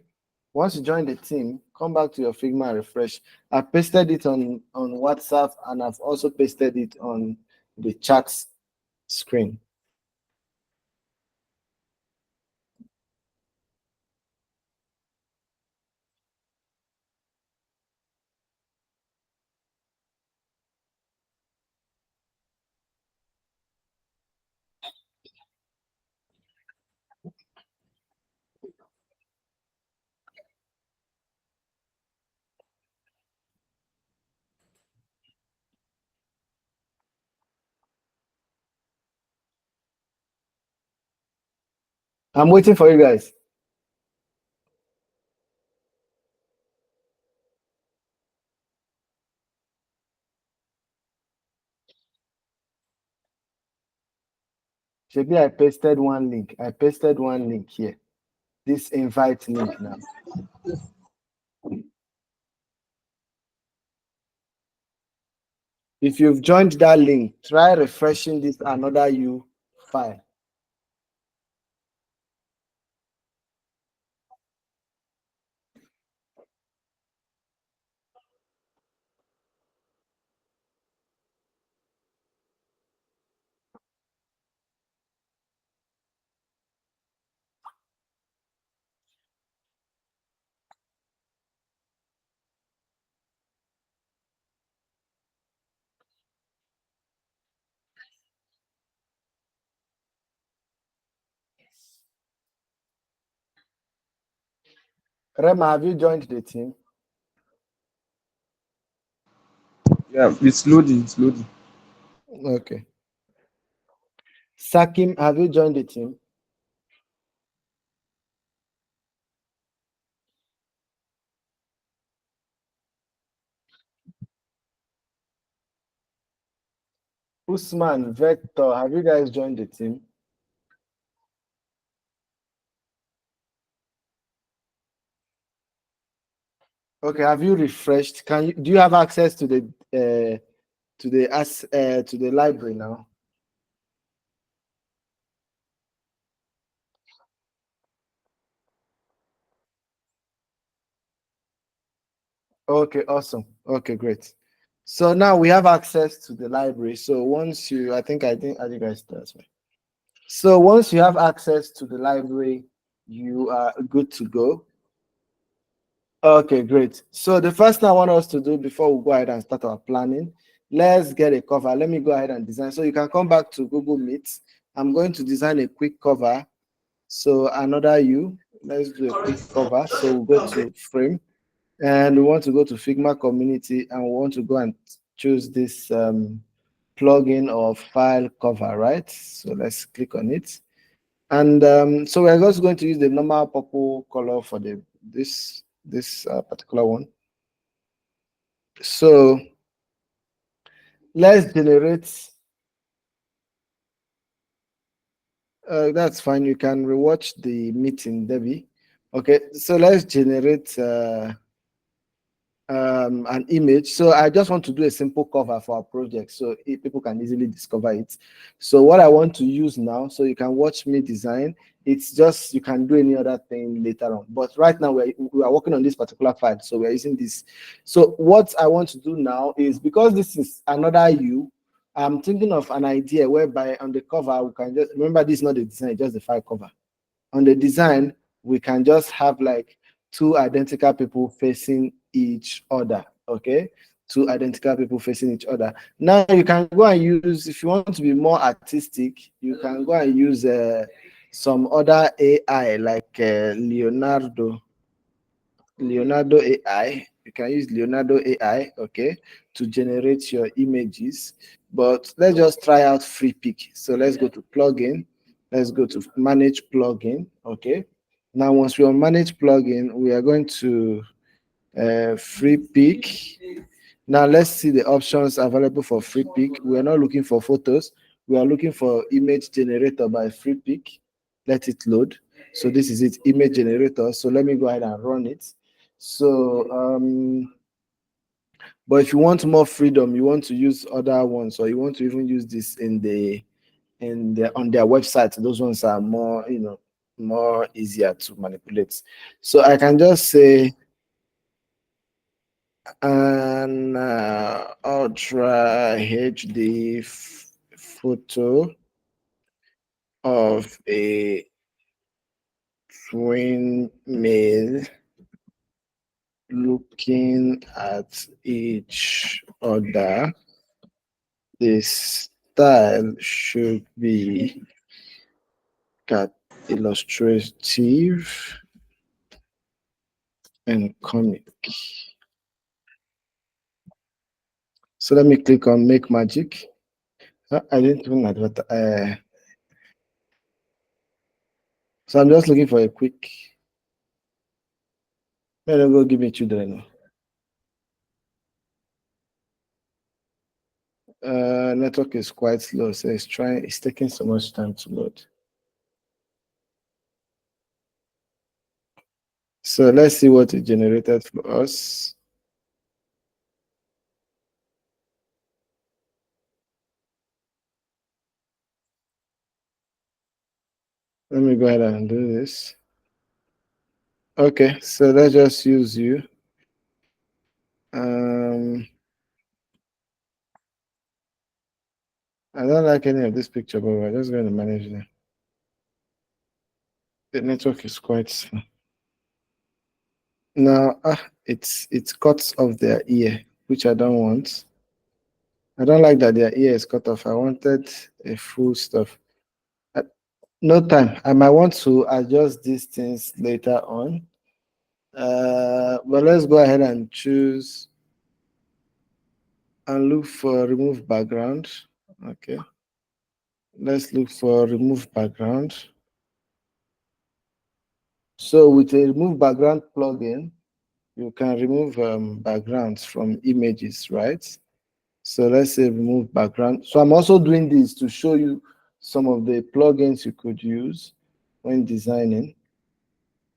Once you join the team, come back to your Figma refresh. I pasted it on WhatsApp and I've also pasted it on the chat screen. I'm waiting for you guys. Maybe I pasted one link. I pasted one link here. This invite link now. If you've joined that link, try refreshing this another U file. Rema, have you joined the team? Yeah, it's loading, it's loading. Okay. Sakim, have you joined the team? Usman, Vector, have you guys joined the team? Okay, have you refreshed? Can you do you have access to the library now? Okay, awesome. Okay, great. So now we have access to the library. So once you, I think I start. So once you have access to the library, you are good to go. Okay, great. So the first thing I want us to do before we go ahead and start our planning, let's get a cover. Let me go ahead and design. So you can come back to Google Meet. I'm going to design a quick cover. So another U, let's do a quick cover. So we'll go to frame and we want to go to Figma community and we want to go and choose this plugin or file cover, right? So let's click on it. And so we're just going to use the normal purple color for this particular one. So let's generate. That's fine. You can rewatch the meeting, Debbie. Okay, so let's generate an image. So I just want to do a simple cover for our project so people can easily discover it. So what I want to use now, so you can watch me design, it's just you can do any other thing later on. But right now we are working on this particular file, so we're using this. So what I want to do now is, because this is another U, I'm thinking of an idea whereby on the cover we can just remember this is not the design, just the file cover. On the design, we can just have like two identical people facing each other. Okay, two identical people facing each other. Now you can go and use, if you want to be more artistic, you can go and use some other AI like Leonardo. Leonardo AI. You can use Leonardo AI, okay, to generate your images. But let's just try out free pick. So let's go to plugin. Let's go to manage plugin, okay. Now, once we are manage plugin, we are going to free pick. Now let's see the options available for free pick. We are not looking for photos. We are looking for image generator by free pick. Let it load. So this is it, image generator. So let me go ahead and run it. So but if you want more freedom, you want to use other ones, or you want to even use this on their website, those ones are more, more easier to manipulate. So I can just say an ultra HD photo of a twin male looking at each other. The style should be illustrative and comic. So let me click on make magic. I didn't even advertise. So I'm just looking for a quick. Let me go give me children. Network is quite slow, so it's taking so much time to load. So let's see what it generated for us. Let me go ahead and do this. Okay, so let's just use you. I don't like any of this picture, but we're just going to manage them. The network is quite slow. Now, it cuts off their ear, which I don't want. I don't like that their ear is cut off. I wanted a full stuff. No time. I might want to adjust these things later on. But let's go ahead and choose and look for remove background. Okay. Let's look for remove background. So with a remove background plugin, you can remove backgrounds from images, right? So let's say remove background. So I'm also doing this to show you some of the plugins you could use when designing.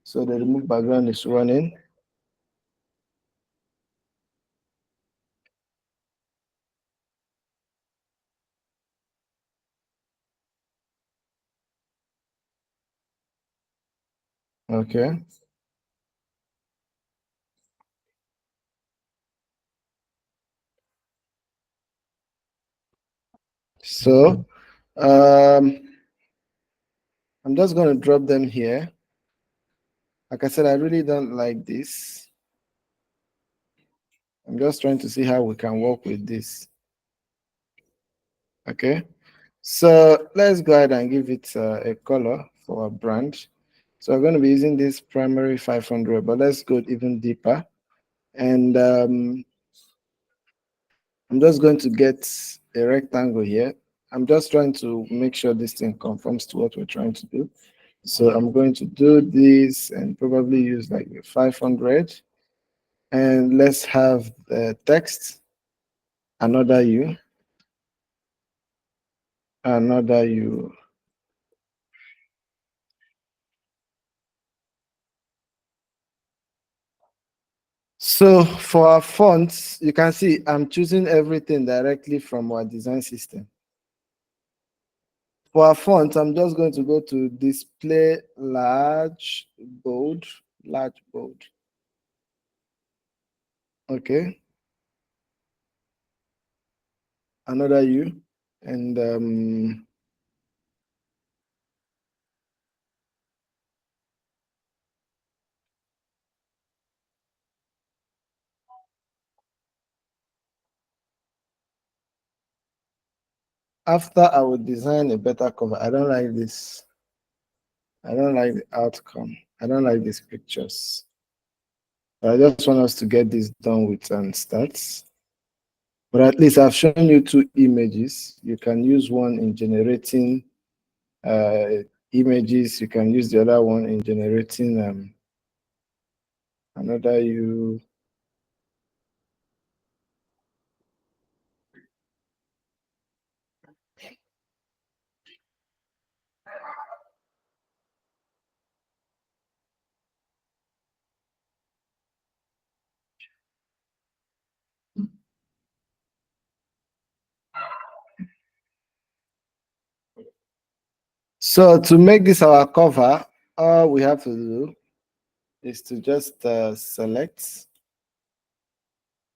So the remove background is running. Okay. So I'm just going to drop them here. Like I said, I really don't like this. I'm just trying to see how we can work with this. Okay. So let's go ahead and give it a color for our brand. So I'm going to be using this primary 500, but let's go even deeper. And I'm just going to get a rectangle here. I'm just trying to make sure this thing conforms to what we're trying to do. So I'm going to do this and probably use like 500. And let's have the text, another U, another U. So for our fonts, you can see I'm choosing everything directly from our design system. For our font, I'm just going to go to display large, bold, large, bold. Okay. Another U. And after I will design a better cover. I don't like this. I don't like the outcome. I don't like these pictures. I just want us to get this done with and start. But at least I've shown you two images. You can use one in generating images. You can use the other one in generating another you. So to make this our cover, all we have to do is to just select,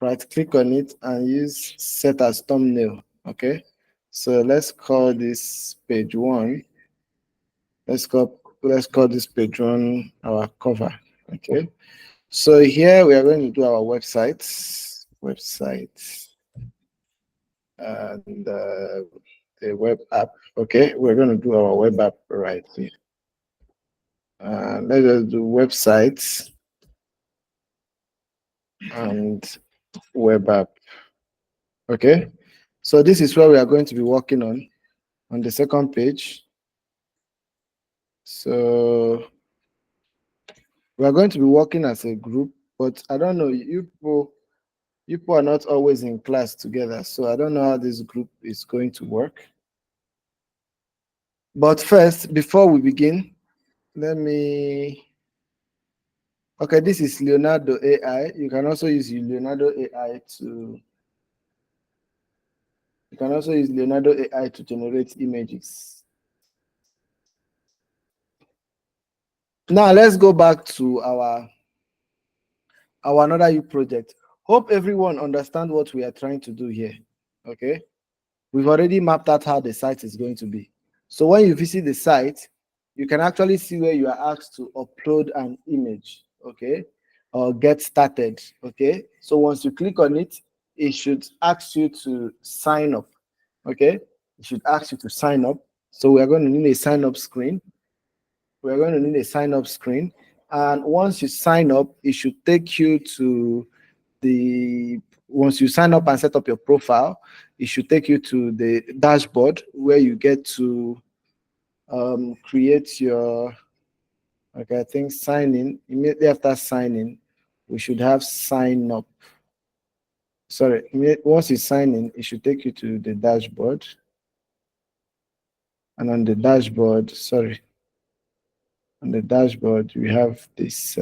right click on it and use set as thumbnail. Okay, so let's call this page one. Let's call this page one our cover. Okay, so here we are going to do our website and the web app. Okay, we're going to do our web app right here. Let us do websites and web app. Okay, so this is where we are going to be working on the second page. So we are going to be working as a group, but I don't know, you people are not always in class together, so I don't know how this group is going to work. But first, before we begin, let me. Okay, this is Leonardo AI. You can also use Leonardo AI to. You can also use Leonardo AI to generate images. Now let's go back to our another U project. Hope everyone understand what we are trying to do here. Okay, we've already mapped out how the site is going to be. So when you visit the site, you can actually see where you are asked to upload an image. Okay, or get started. Okay, so once you click on it, it should ask you to sign up. Okay, it should ask you to sign up. So we are going to need a sign up screen. We are going to need a sign up screen. And once you sign up, it should take you to the once you sign up and set up your profile, it should take you to the dashboard where you get to create your okay, I think sign in. Immediately after signing, we should have sign up. Sorry, once you sign in, it should take you to the dashboard. And on the dashboard, sorry, on the dashboard, we have this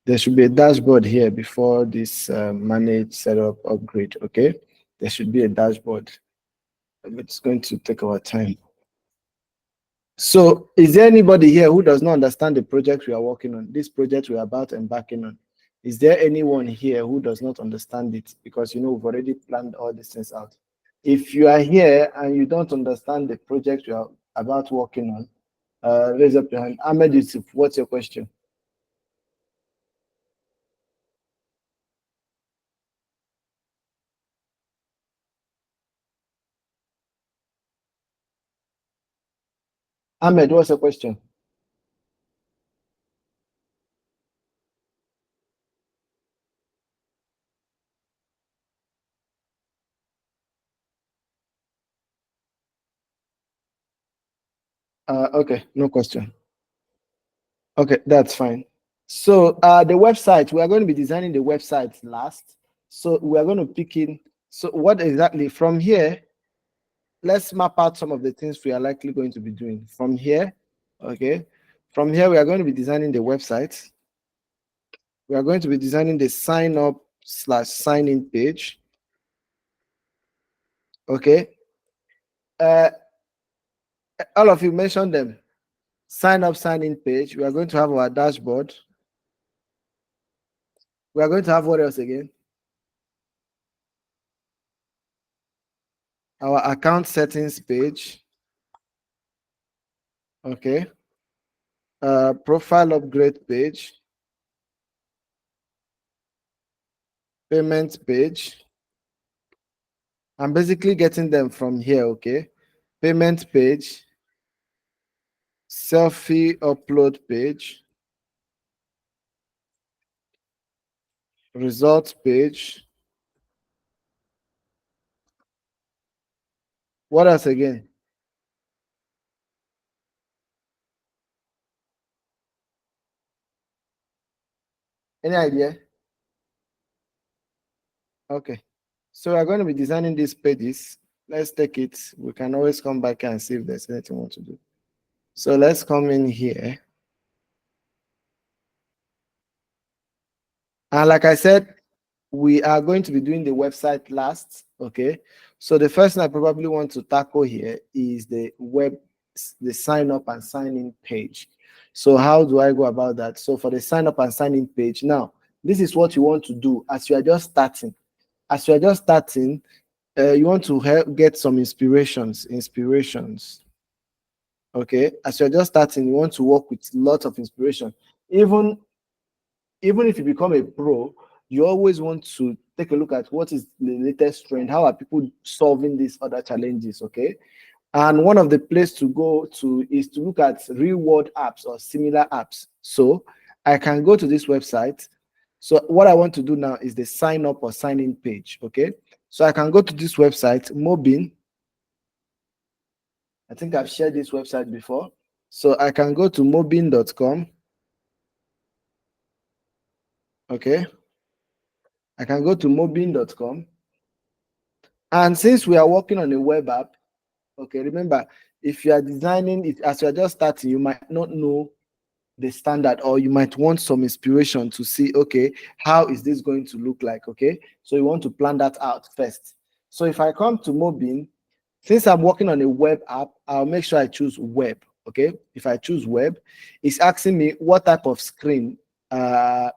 there should be a dashboard here before this manage setup upgrade. Okay, there should be a dashboard. It's going to take our time. So is there anybody here who does not understand the project we are working on, this project we are about embarking on? Is there anyone here who does not understand it? Because we've already planned all these things out. If you are here and you don't understand the project we are about working on, raise up your hand. Ahmed Yusuf, what's your question? Ahmed, what's your question? Okay, no question. Okay, that's fine. So the website, we are going to be designing the website last. So we are going to pick in. So what exactly from here? Let's map out some of the things we are likely going to be doing from here. Okay, from here we are going to be designing the website. We are going to be designing the sign up / sign in page. Okay, all of you mentioned them. Sign up, sign in page. We are going to have our dashboard. We are going to have what else again? Our account settings page. Okay. Profile upgrade page. Payment page. I'm basically getting them from here. Okay. Payment page. Selfie upload page. Results page. What else again? Any idea? Okay. So we're going to be designing these pages. Let's take it. We can always come back and see if there's anything we want to do. So let's come in here. And like I said, we are going to be doing the website last. Okay. So the first thing I probably want to tackle here is the sign up and sign in page. So how do I go about that? So for the sign up and sign in page, now this is what you want to do as you are just starting. As you are just starting, you want to get some inspirations. Okay, as you're just starting, you want to work with lots of inspiration. Even if you become a pro, you always want to take a look at what is the latest trend. How are people solving these other challenges? Okay, and one of the places to go to is to look at real world apps or similar apps. So I can go to this website. So what I want to do now is the sign up or sign in page. Okay, so I can go to this website, Mobin. I think I've shared this website before. So I can go to mobin.com. Okay, I can go to mobin.com. And since we are working on a web app, okay, remember, if you are designing it as you are just starting, you might not know the standard, or you might want some inspiration to see, okay, how is this going to look like? Okay, so you want to plan that out first. So if I come to Mobin, since I'm working on a web app, I'll make sure I choose web. Okay, if I choose web, it's asking me what type of screen.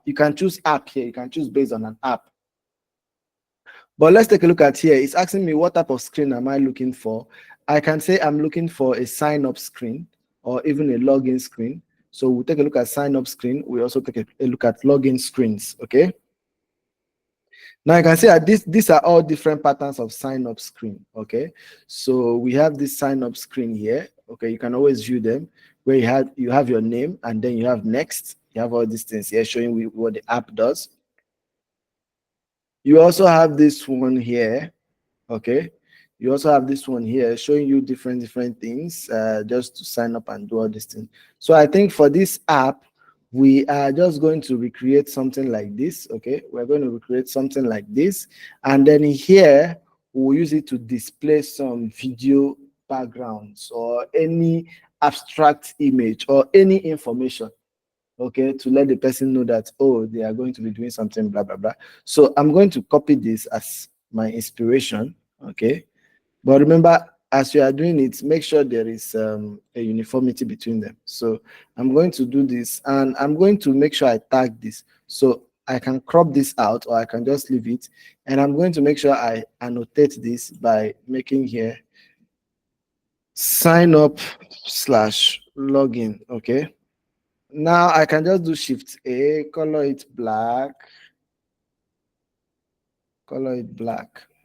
You can choose app here, you can choose based on an app. But let's take a look at here. It's asking me what type of screen am I looking for. I can say I'm looking for a sign up screen or even a login screen. So we'll take a look at sign up screen. We also take a look at login screens. Okay. Now you can see that these are all different patterns of sign up screen. Okay. So we have this sign up screen here. Okay. You can always view them where you have your name and then you have next. You have all these things here showing you what the app does. You also have this one here. Okay, you also have this one here showing you different things just to sign up and do all these things. So I think for this app, we are just going to recreate something like this. Okay, we're going to recreate something like this, and then here we'll use it to display some video backgrounds or any abstract image or any information, okay, to let the person know that, oh, they are going to be doing something, blah blah blah. So I'm going to copy this as my inspiration. Okay, but remember, as you are doing it, make sure there is a uniformity between them. So I'm going to do this and I'm going to make sure I tag this, so I can crop this out or I can just leave it, and I'm going to make sure I annotate this by making here sign up slash login. Okay, now I can just do Shift A, color it black,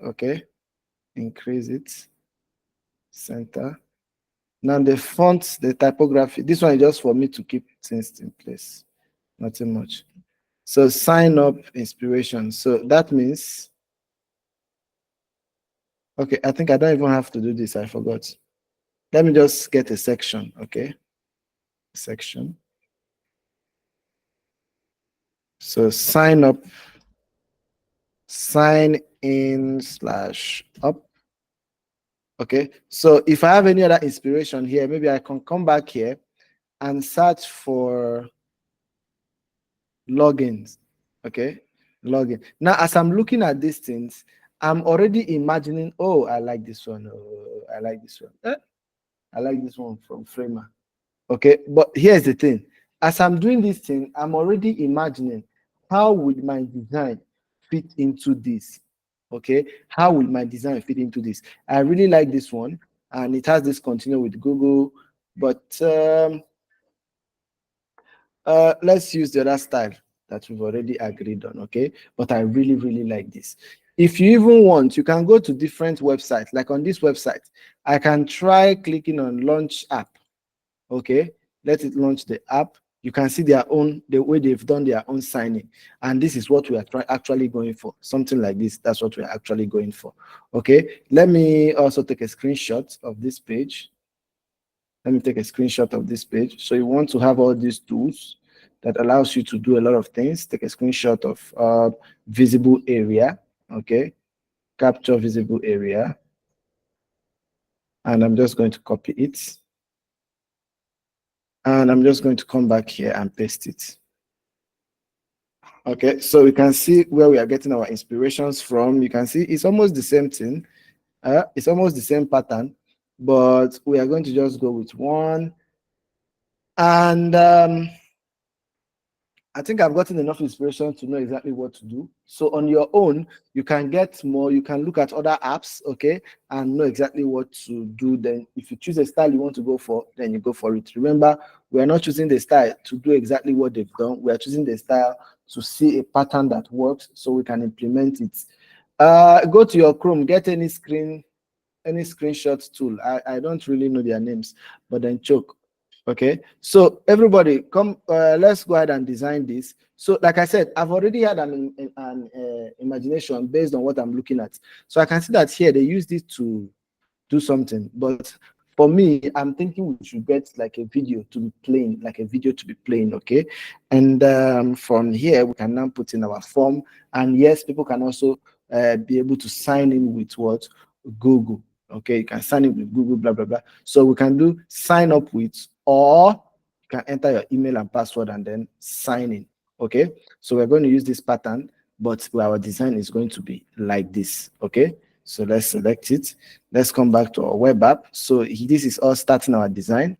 okay, increase it, center. Now the font, the typography, this one is just for me to keep things in place, nothing much. So sign up inspiration. So that means, okay, I think I don't even have to do this, I forgot. Let me just get a section, okay, section. So sign up, sign in slash up. Okay, so if I have any other inspiration here, maybe I can come back here and search for logins. Okay, login. Now, as I'm looking at these things, I'm already imagining, oh, I like this one. Oh, I like this one. I like this one from Framer. Okay, but here's the thing. As I'm doing this thing, I'm already imagining how would my design fit into this. Okay, how will my design fit into this? I really like this one, and it has this continue with Google, but let's use the other style that we've already agreed on. Okay, but I really like this. If you even want, you can go to different websites. Like on this website, I can try clicking on launch app. Okay, let it launch the app. You can see their own, the way they've done their own signing. And this is what we are actually going for. Something like this, that's what we're actually going for. Okay, let me also take a screenshot of this page. Let me take a screenshot of this page. So you want to have all these tools that allows you to do a lot of things. Take a screenshot of visible area. Okay, capture visible area. And I'm just going to copy it. And I'm just going to come back here and paste it. Okay, so we can see where we are getting our inspirations from. You can see it's almost the same thing. It's almost the same pattern, but we are going to just go with one. And I think I've gotten enough inspiration to know exactly what to do. So on your own, you can get more, you can look at other apps, okay, and know exactly what to do. Then if you choose a style you want to go for, then you go for it. Remember, we are not choosing the style to do exactly what they've done. We are choosing the style to see a pattern that works so we can implement it. Go to your Chrome, get any screenshot tool. I don't really know their names, but then choke. Okay, so everybody come, let's go ahead and design this. So like I said, I've already had an imagination based on what I'm looking at. So I can see that here they use this to do something, but for me, I'm thinking we should get like a video to be playing, okay? And from here, we can now put in our form, and yes, people can also be able to sign in with what? Google. Okay, you can sign in with Google, blah blah blah. So we can do sign up with, or you can enter your email and password and then sign in. Okay, so we're going to use this pattern, but our design is going to be like this. Okay, so let's select it. Let's come back to our web app. So this is all starting our design.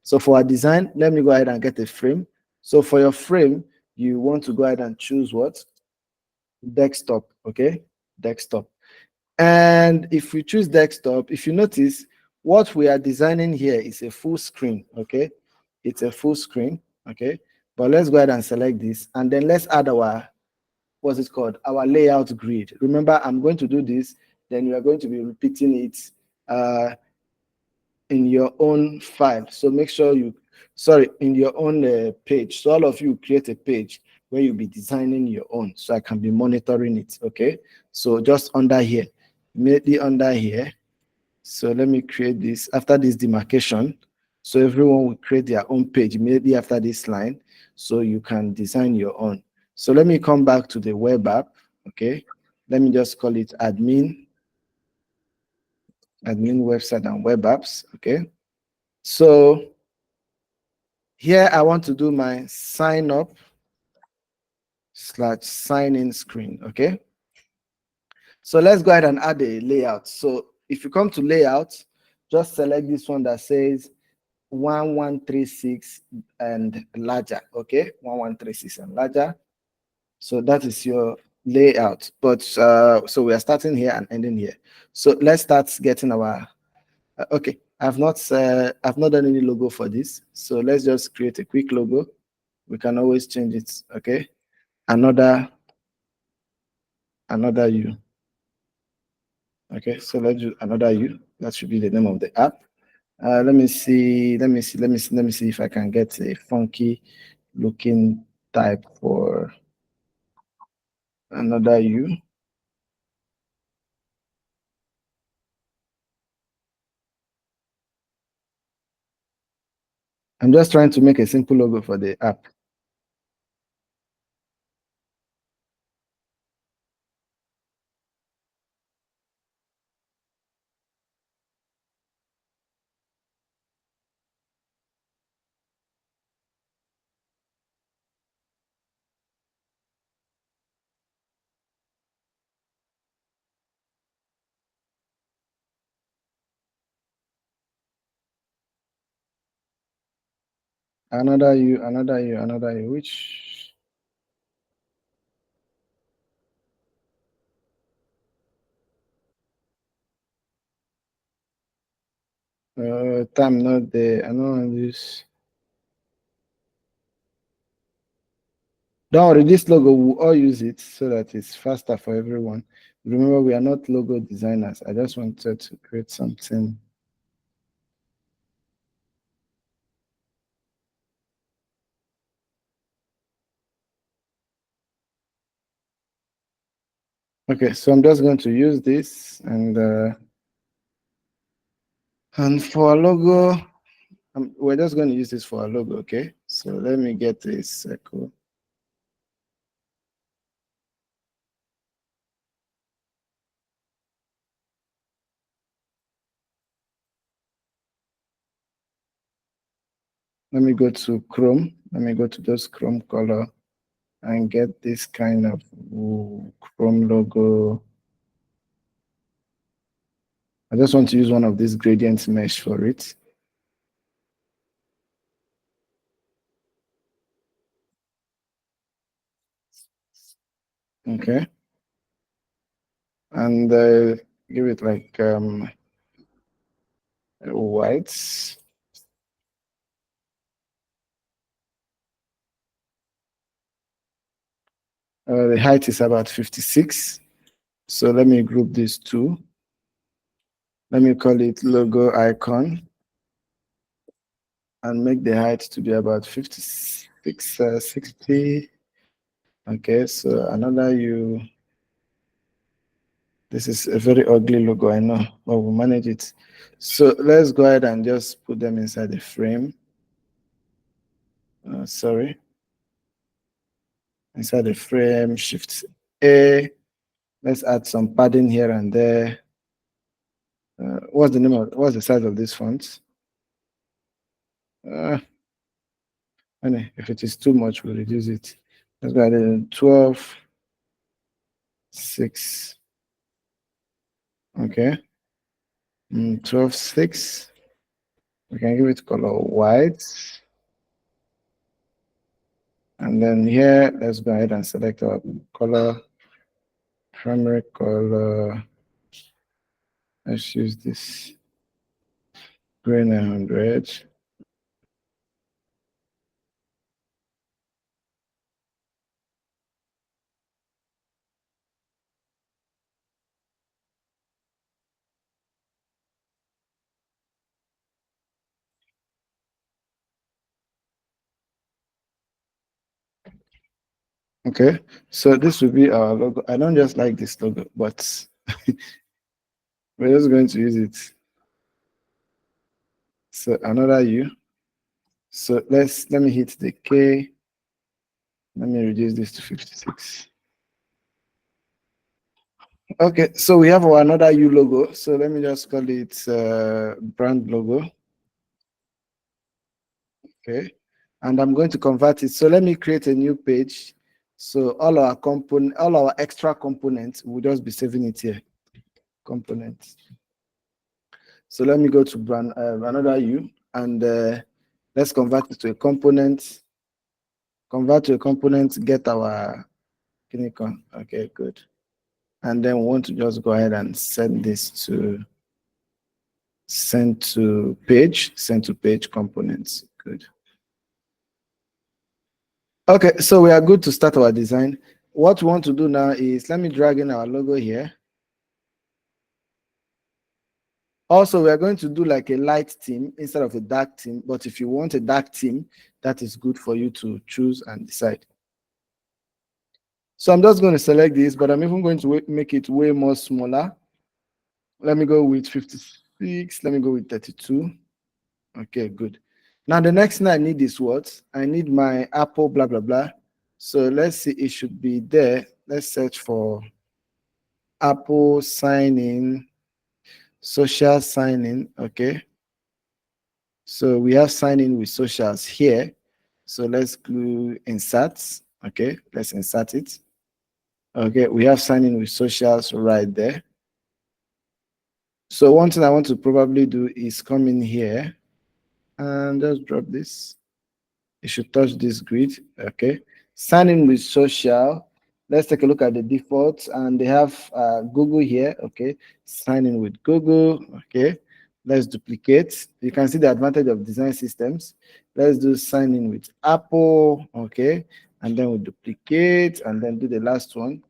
So for our design, let me go ahead and get a frame. So for your frame, you want to go ahead and choose what? Desktop. Okay, desktop. And if we choose desktop, if you notice, what we are designing here is a full screen. Okay, it's a full screen. Okay, but let's go ahead and select this, and then let's add our, what's it called, our layout grid. Remember, I'm going to do this, then you are going to be repeating it in your own file. So make sure you, sorry, in your own page. So all of you create a page where you'll be designing your own, so I can be monitoring it. Okay, so just under here, immediately under here. So let me create this after this demarcation. So everyone will create their own page immediately after this line, so you can design your own. So let me come back to the web app. Okay, let me just call it admin website and web apps. Okay, so here I want to do my sign up / sign in screen. Okay, so let's go ahead and add a layout. So if you come to layout, just select this one that says 1136 and larger. Okay, 1136 and larger. So that is your layout. But so we are starting here and ending here. So let's start getting our okay. I've not done any logo for this, so let's just create a quick logo. We can always change it. Okay, another U. Okay, so let's do another U. That should be the name of the app. Let me see if I can get a funky looking type for another U. I'm just trying to make a simple logo for the app. Another U, which time not there. I don't want this. Don't worry, this logo we'll all use it so that it's faster for everyone. Remember, we are not logo designers. I just wanted to create something. Okay, so I'm just going to use this and for a logo, we're just going to use this for a logo. Okay, so let me get a circle. Let me go to Chrome. Let me go to those Chrome color and get this kind of Chrome logo. I just want to use one of these gradient mesh for it. Okay. And give it like white. The height is about 56. So let me group these two. Let me call it logo icon and make the height to be about 56, 60. Okay, so another U. This is a very ugly logo, I know, but we'll manage it. So let's go ahead and just put them inside the frame. Sorry. Inside the frame, Shift A. Let's add some padding here and there. What's the size of this font? If it is too much, we'll reduce it. Let's go ahead and 12, 6. Okay. 12, 6. We can give it color white. And then here, let's go ahead and select our color, primary color. Let's use this gray 900. Okay, so this will be our logo. I don't just like this logo, but we're just going to use it. So another U. So let me hit the K. Let me reduce this to 56. Okay, so we have our another U logo. So let me just call it brand logo. Okay, and I'm going to convert it. So let me create a new page. So all our extra components, will just be saving it here. Components. So let me go to brand another U and let's convert it to a component. Convert to a component. Get our Kinicon. Okay, good. And then we want to just go ahead and send this to send to page components. Good. Okay, so we are good to start our design. What we want to do now is let me drag in our logo here. Also, we are going to do like a light theme instead of a dark theme. But if you want a dark theme, that is good for you to choose and decide. So I'm just going to select this, but I'm even going to make it way more smaller. Let me go with 56. Let me go with 32. Okay, good. Now the next thing I need is what? I need my Apple blah blah blah. So let's see, it should be there. Let's search for Apple sign in, social sign in. Okay. So we have sign in with socials here. So let's do insert. Okay, let's insert it. Okay, we have sign in with socials right there. So one thing I want to probably do is come in here and just drop this. It should touch this grid. Okay. Sign in with social. Let's take a look at the defaults, and they have Google here. Okay. Sign in with Google. Okay. Let's duplicate. You can see the advantage of design systems. Let's do sign in with Apple. Okay. And then we duplicate and then do the last one.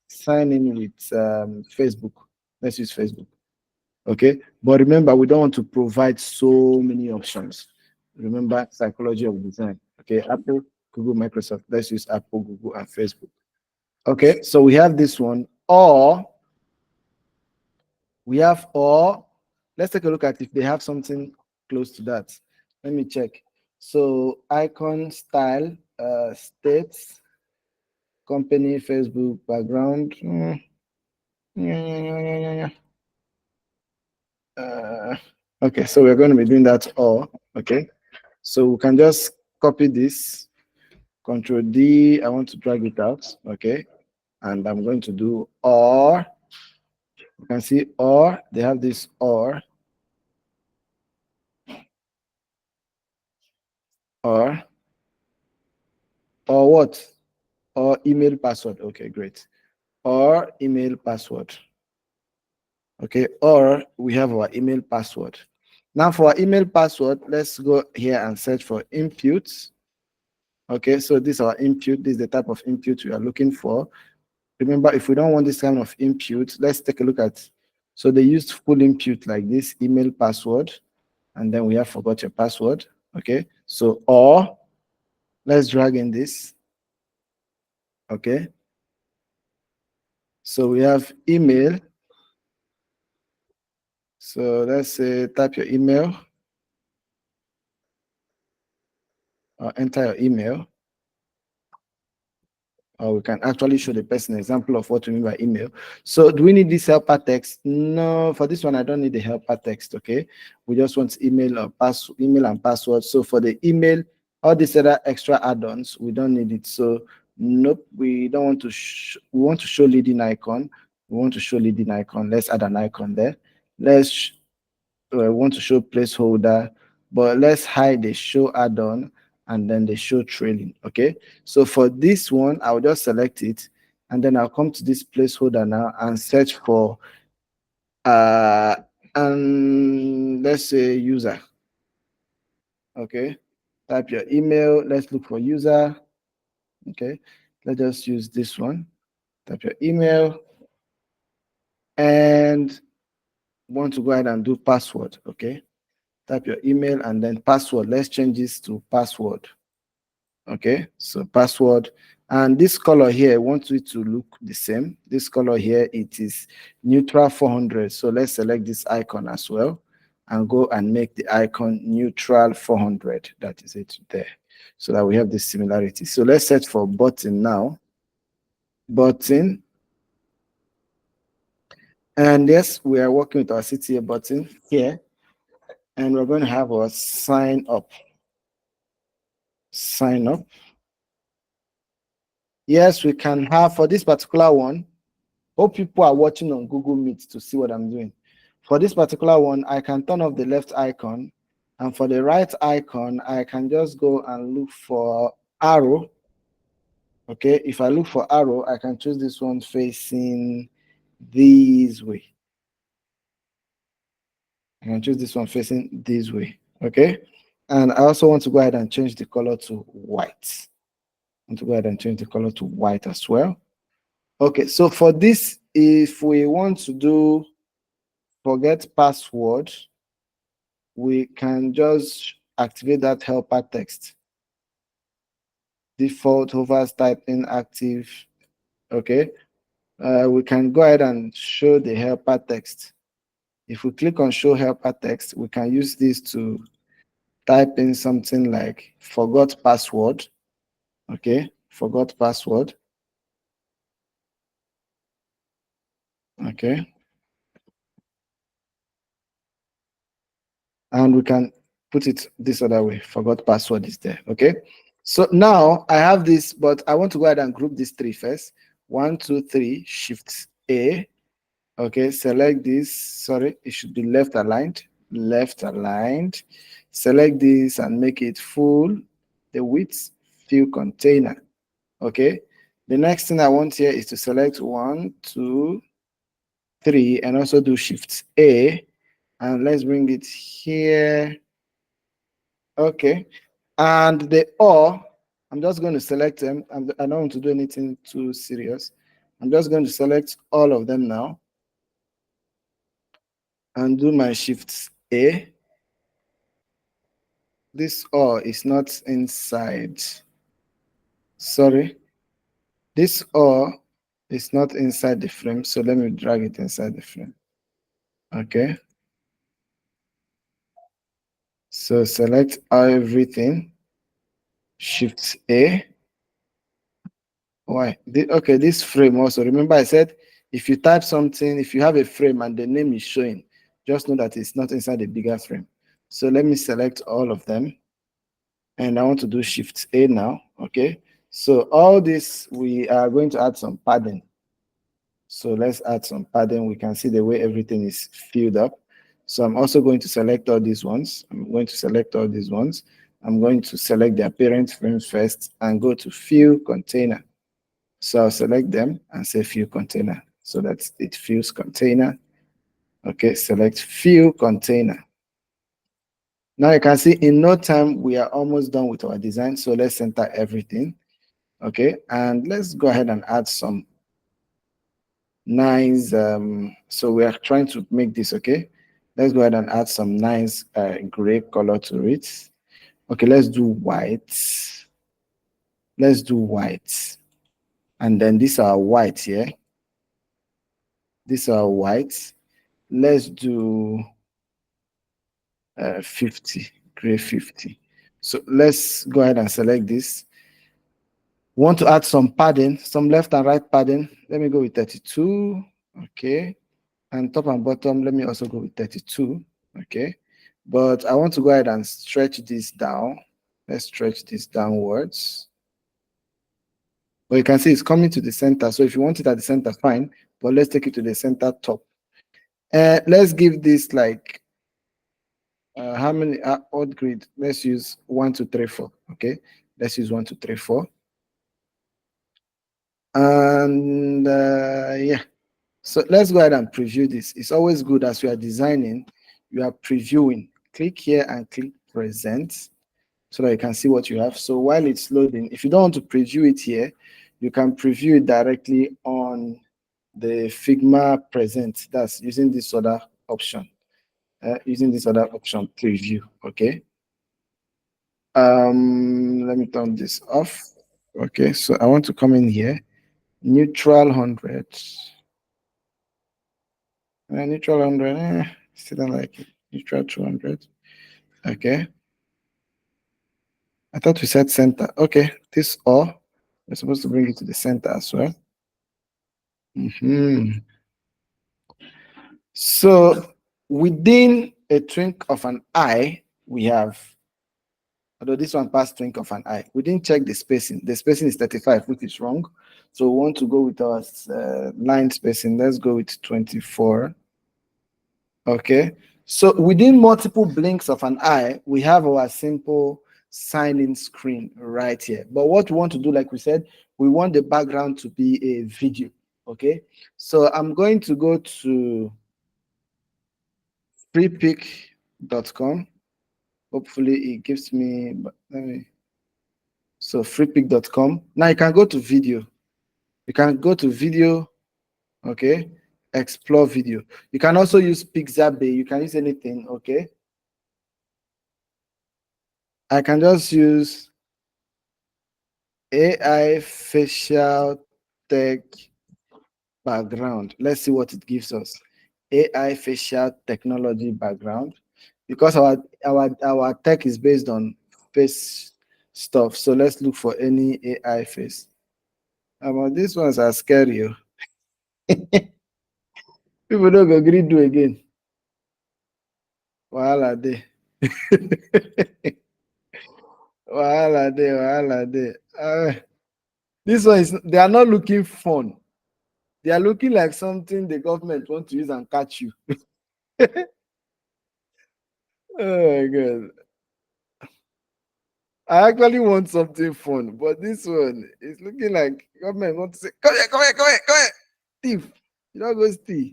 Sign in with Facebook. Let's use Facebook. Okay. But remember, we don't want to provide so many options. Remember, psychology of design. Okay, Apple, Google, Microsoft. Let's use Apple, Google, and Facebook. Okay, so we have this one. or we have or. Let's take a look at if they have something close to that. Let me check. So icon style, states, company, Facebook, background. Yeah. Okay, so we're going to be doing that or. Okay, so we can just copy this, Control D. I want to drag it out. Okay, and I'm going to do or. You can see or, they have this or what? Or email password. Okay, great. Or email password. Okay, or we have our email password. Now for our email password, let's go here and search for inputs. Okay, so this is our input. This is the type of input we are looking for. Remember, if we don't want this kind of input, let's take a look at. So they used full input like this, email password, and then we have forgot your password. Okay, so or let's drag in this. Okay, so we have email. So let's say type your email or enter your email. Or we can actually show the person an example of what we mean by email. So do we need this helper text? No, for this one, I don't need the helper text, okay? We just want email or email and password. So for the email, all these other extra add-ons, we don't need it. So nope, we don't want to, we want to show leading icon. We want to show leading icon. Let's add an icon there. Let's want to show placeholder, but let's hide the show add-on and then the show trailing. Okay, so for this one, I'll just select it and then I'll come to this placeholder now and search for and let's say user. Okay, type your email. Let's look for user. Okay, let's just use this one. Type your email and want to go ahead and do password. Okay, type your email and then password. Let's change this to password. Okay, so password. And this color here, I want it to look the same. This color here, it is neutral 400. So let's select this icon as well and go and make the icon neutral 400. That is it there. So that we have this similarity. So let's search for button now. Button. And yes, we are working with our CTA button here. And we're going to have our sign up. Sign up. Yes, we can have for this particular one. Hope people are watching on Google Meet to see what I'm doing. For this particular one, I can turn off the left icon. And for the right icon, I can just go and look for arrow. Okay, if I look for arrow, I can choose this one facing this way. I can choose this one facing this way. Okay, and I also want to go ahead and change the color to white. I want to go ahead and change the color to white as well. Okay, so for this, if we want to do forget password, we can just activate that helper text. Default hovers typing active. Okay, we can go ahead and show the helper text. If we click on show helper text, we can use this to type in something like forgot password. Okay, forgot password. Okay, and we can put it this other way. Forgot password is there. Okay, so now I have this, but I want to go ahead and group these three first. 1, 2, 3, Shift A. Okay, select this. Sorry, it should be left aligned. Left aligned. Select this and make it full. The width, fill container. Okay. The next thing I want here is to select 1, 2, 3, and also do Shift A. And let's bring it here. Okay. And the or, I'm just going to select them. I don't want to do anything too serious. I'm just going to select all of them now and do my Shift A. This or is not inside. Sorry. This or It's not inside the frame, so let me drag it inside the frame. Okay. So select everything, Shift A. Why? Okay, this frame also. Remember I said if you type something, if you have a frame and the name is showing, just know that it's not inside the bigger frame. So let me select all of them. And I want to do Shift A now. Okay. So all this, we are going to add some padding. So let's add some padding. We can see the way everything is filled up. So I'm also going to select all these ones. I'm going to select all these ones. I'm going to select the apparent frames first and go to fill container. So I'll select them and say fill container so that it fills container. Okay, select fill container. Now you can see in no time we are almost done with our design. So let's center everything. Okay, and let's go ahead and add some nice, so we are trying to make this, okay. Let's go ahead and add some nice gray color to it. Okay, let's do white. Let's do white. And then these are white here. These are white. Let's do 50, gray 50. So let's go ahead and select this. Want to add some padding, some left and right padding. Let me go with 32. Okay. And top and bottom, let me also go with 32. Okay. But I want to go ahead and stretch this down. Let's stretch this downwards. But you can see it's coming to the center. So if you want it at the center, fine. But let's take it to the center top. Let's give this like how many odd grid? Let's use 1, 2, 3, 4. Okay. Let's use 1, 2, 3, 4. And yeah. So let's go ahead and preview this. It's always good as you are designing, you are previewing. Click here and click present so that you can see what you have. So while it's loading, if you don't want to preview it here, you can preview it directly on the Figma present. That's using this other option. Using this other option, preview. Okay. Let me turn this off. Okay, so I want to come in here, neutral 100. Neutral 100, still don't like it. Neutral 200. Okay. I thought we said center. Okay, this all. We're supposed to bring it to the center as well. So within a twink of an eye, we have, although this one passed twink of an eye, we didn't check the spacing. The spacing is 35, which is wrong. So we want to go with our line spacing. Let's go with 24. Okay, so within multiple blinks of an eye, we have our simple sign-in screen right here. But what we want to do, like we said, we want the background to be a video. Okay, so I'm going to go to freepik.com. Hopefully it gives me, but let me, so freepik.com. Now you can go to video. You can go to video, okay, explore video. You can also use Pixabay. You can use anything, okay. I can just use AI facial tech background. Let's see what it gives us. AI facial technology background. Because our tech is based on face stuff. So let's look for any AI face. But these ones are scary. People don't agree do again. Wahala dey. Wahala dey, wahala dey. This one is, they are not looking fun. They are looking like something the government want to use and catch you. Oh my God. I actually want something fun, but this one is looking like government want to say, come here, come here, come here, come here. Thief. You don't go steal.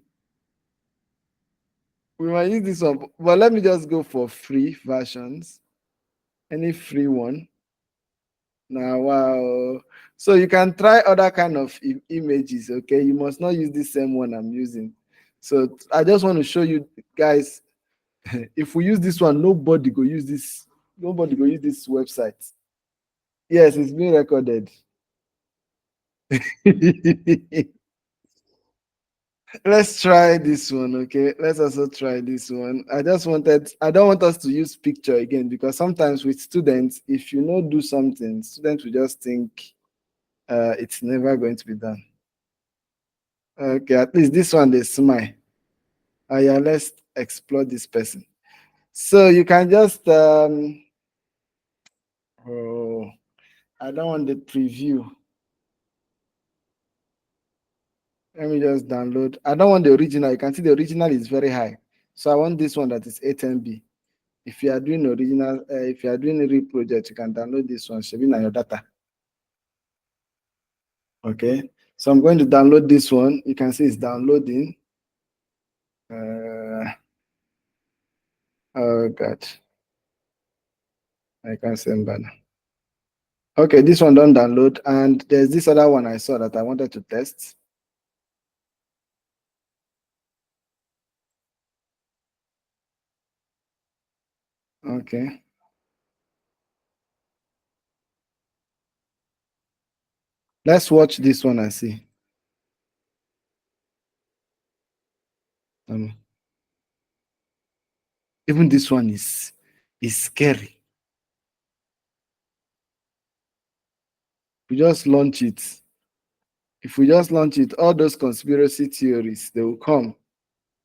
We might use this one, but let me just go for free versions. Any free one. Now, wow. So you can try other kind of images, okay? You must not use the same one I'm using. So I just want to show you guys, if we use this one, nobody go use this. Nobody go use this website. Yes, it's being recorded. Let's try this one, okay? Let's also try this one. I don't want us to use picture again because sometimes with students, if you not do something, students will just think it's never going to be done. Okay, at least this one they smile. Yeah, let's explore this person. So you can just oh, I don't want the preview. Let me just download. I don't want the original. You can see the original is very high. So I want this one that is 8 MB. If you are doing original, if you are doing a real project, you can download this one. Should be on your data. Okay. So I'm going to download this one. You can see it's downloading. Oh God. I can't send banner. Okay, this one don't download. And there's this other one I saw that I wanted to test. Okay. Let's watch this one and see. Even this one is scary. We just launch it. If we just launch it, all those conspiracy theories, they will come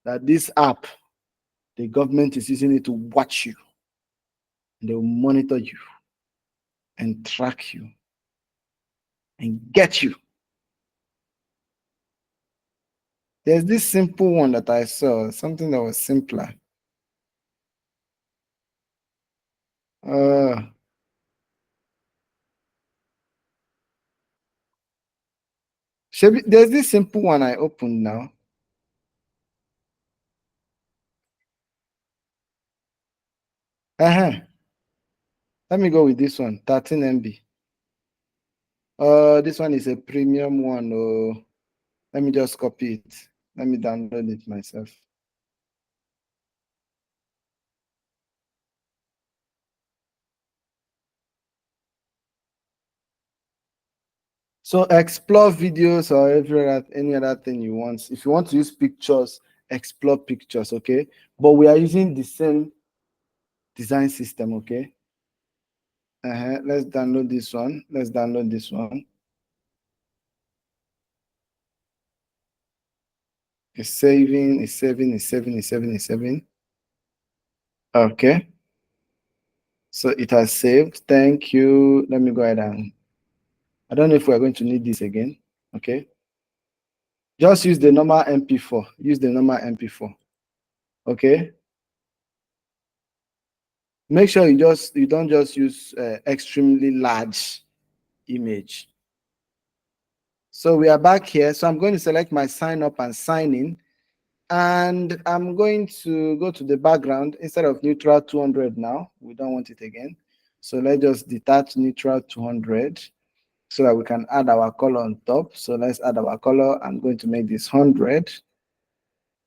that this app, the government is using it to watch you. They will monitor you and track you and get you. There's this simple one that I saw, something that was simpler. There's this simple one I opened now. Let me go with this one, 13 MB. This one is a premium one. Oh, let me just copy it. Let me download it myself. So explore videos or any other thing you want. If you want to use pictures, explore pictures, okay? But we are using the same design system, okay? Let's download this one. Let's download this one. It's saving, it's saving, it's saving, it's saving, it's saving. Okay. So it has saved. Thank you. Let me go ahead and I don't know if we're going to need this again. Okay. Just use the normal MP4. Use the normal MP4. Okay. Make sure you don't just use extremely large image. So we are back here. So I'm going to select my sign up and sign in. And I'm going to go to the background instead of neutral 200 now. We don't want it again. So let's just detach neutral 200 so that we can add our color on top. So let's add our color. I'm going to make this 100.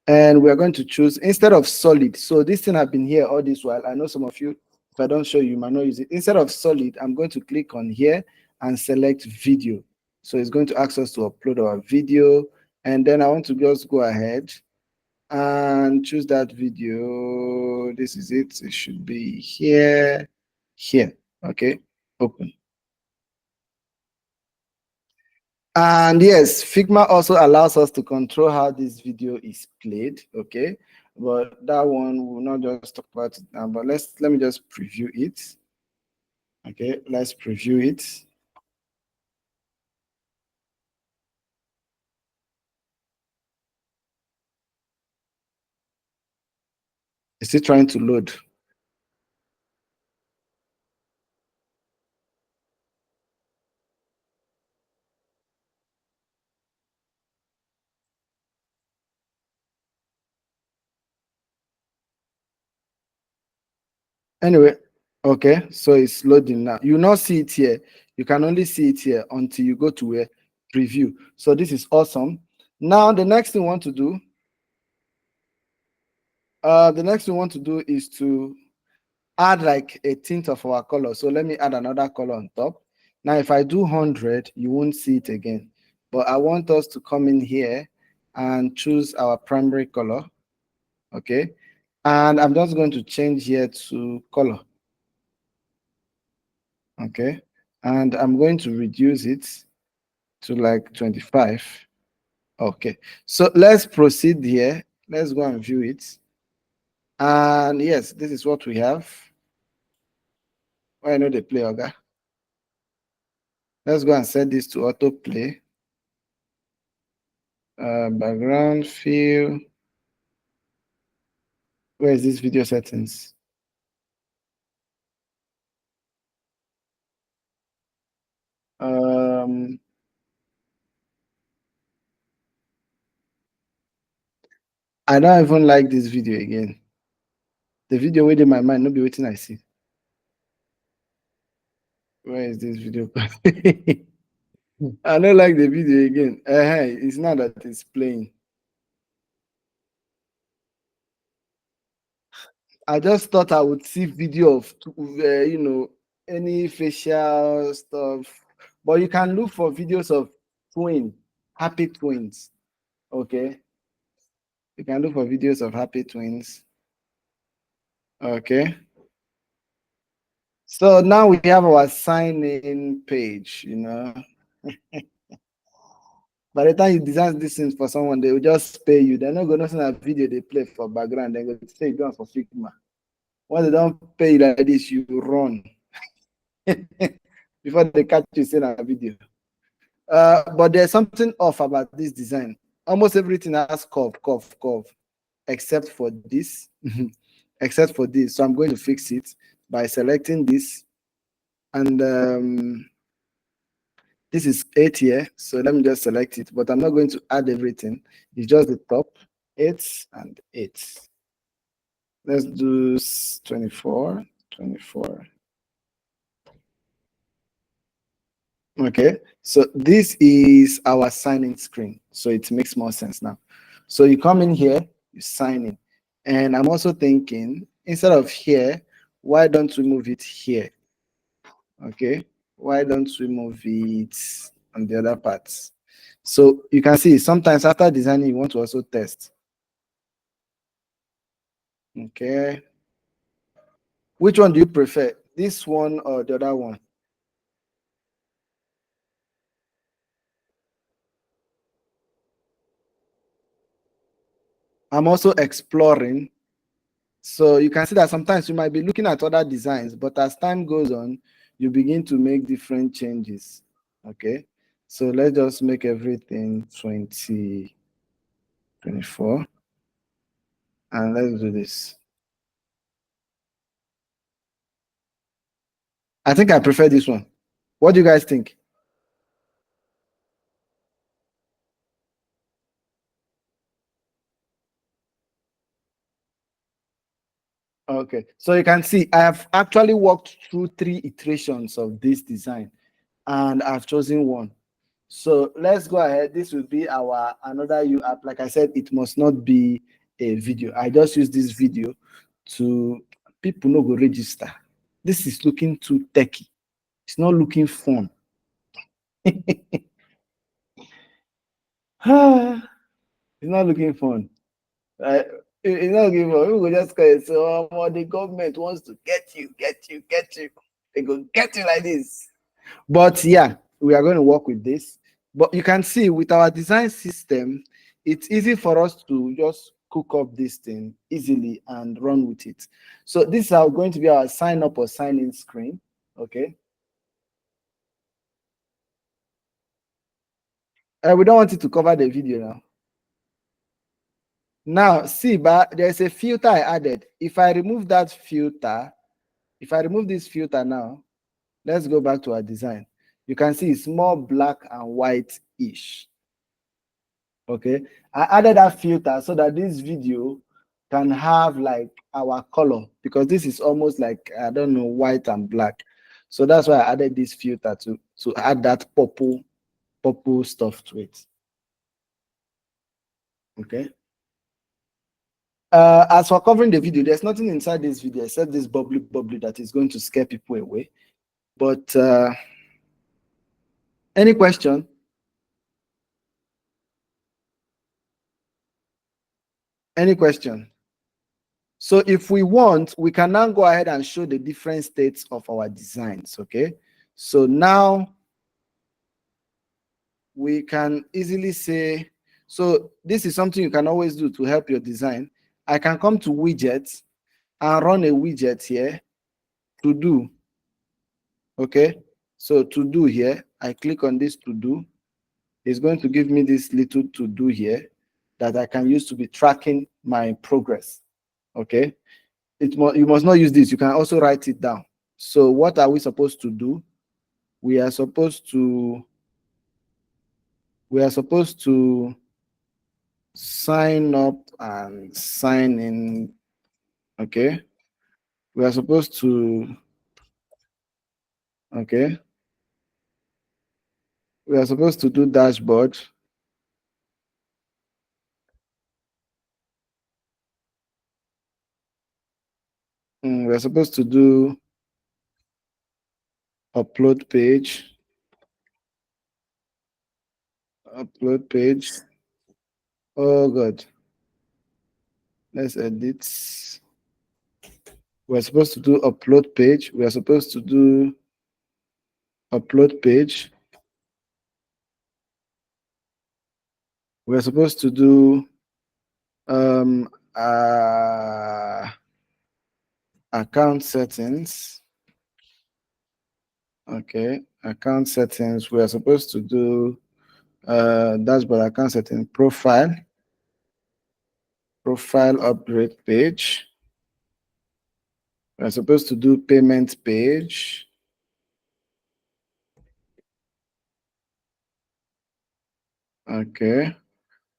And we're going to choose instead of solid. So this thing have been here all this while. I know some of you, if I don't show you, you might not use it. Instead of solid, I'm going to click on here and select video. So it's going to ask us to upload our video. And then I want to just go ahead and choose that video. This is it. It should be here. Okay, open. And yes, Figma also allows us to control how this video is played. Okay, but that one we will not just talk about it now. But let me just preview it. Okay, let's preview it. Is it trying to load? Anyway, okay, so it's loading now. You not see it here. You can only see it here until you go to where preview. So this is awesome. Now the next thing we want to do, is to add like a tint of our color. So let me add another color on top. Now if I do 100, you won't see it again. But I want us to come in here and choose our primary color. Okay, and I'm just going to change here to color. Okay, and I'm going to reduce it to like 25. Okay, so let's proceed here. Let's go and view it. And yes, this is what we have. I know they play, okay. Let's go and set this to autoplay. Background fill. Where is this video settings? I don't even like this video again. The video within my mind, not be waiting I see. Where is this video? I don't like the video again. It's not that it's playing. I just thought I would see video of, any facial stuff, but you can look for videos of happy twins. Okay, you can look for videos of happy twins. Okay, so now we have our sign-in page. By the time you design these things for someone, they will just pay you. They're not going to send a video they play for background. They're going to say done for Figma. Once they don't pay you like this, you run before they catch you saying a video. But there's something off about this design. Almost everything has curve, except for this. Except for this. So I'm going to fix it by selecting this. And this is 8 here. So let me just select it. But I'm not going to add everything. It's just the top 8 and 8. Let's do 24. Okay, so this is our sign-in screen. So it makes more sense now. So you come in here, you sign in. And I'm also thinking, instead of here, why don't we move it here? Okay, why don't we move it on the other parts? So you can see sometimes after designing, you want to also test. Okay. Which one do you prefer? This one or the other one? I'm also exploring. So you can see that sometimes you might be looking at other designs, but as time goes on, you begin to make different changes. Okay. So let's just make everything 24. And let's do this. I think I prefer this one. What do you guys think? Okay, so you can see I have actually walked through 3 iterations of this design and I've chosen one. So let's go ahead. This will be our another U app. Like I said, it must not be a video. I just use this video to people no go register. This is looking too techy. It's not looking fun. It's not looking fun. Right? It's not looking fun. We will just call it. So the government wants to get you. They go get you like this. But yeah, we are going to work with this. But you can see with our design system, it's easy for us to just cook up this thing easily and run with it. So this is going to be our sign up or sign in screen. Okay. We don't want it to cover the video now. Now, see, but there's a filter I added. If I remove that filter, if I remove this filter now, let's go back to our design. You can see it's more black and white-ish. Okay, I added that filter so that this video can have like our color, because this is almost like, I don't know, white and black. So that's why I added this filter to add that purple stuff to it. Okay. As for covering the video, there's nothing inside this video except this bubbly that is going to scare people away. But any question? Any question? So if we want, we can now go ahead and show the different states of our designs, okay? So now we can easily say, so this is something you can always do to help your design. I can come to widgets and run a widget here to do, okay? So to do here, I click on this to do. It's going to give me this little to do here that I can use to be tracking my progress, okay? You must not use this. You can also write it down. So what are we supposed to do? We are supposed to sign up and sign in, okay? We are supposed to, okay? We are supposed to do dashboard. We are supposed to do upload page. Upload page. Oh God. Let's edit. We're supposed to do upload page. We are supposed to do upload page. We're supposed to do account settings. Okay, account settings. We are supposed to do dashboard account setting profile upgrade page. We're supposed to do payment page. Okay,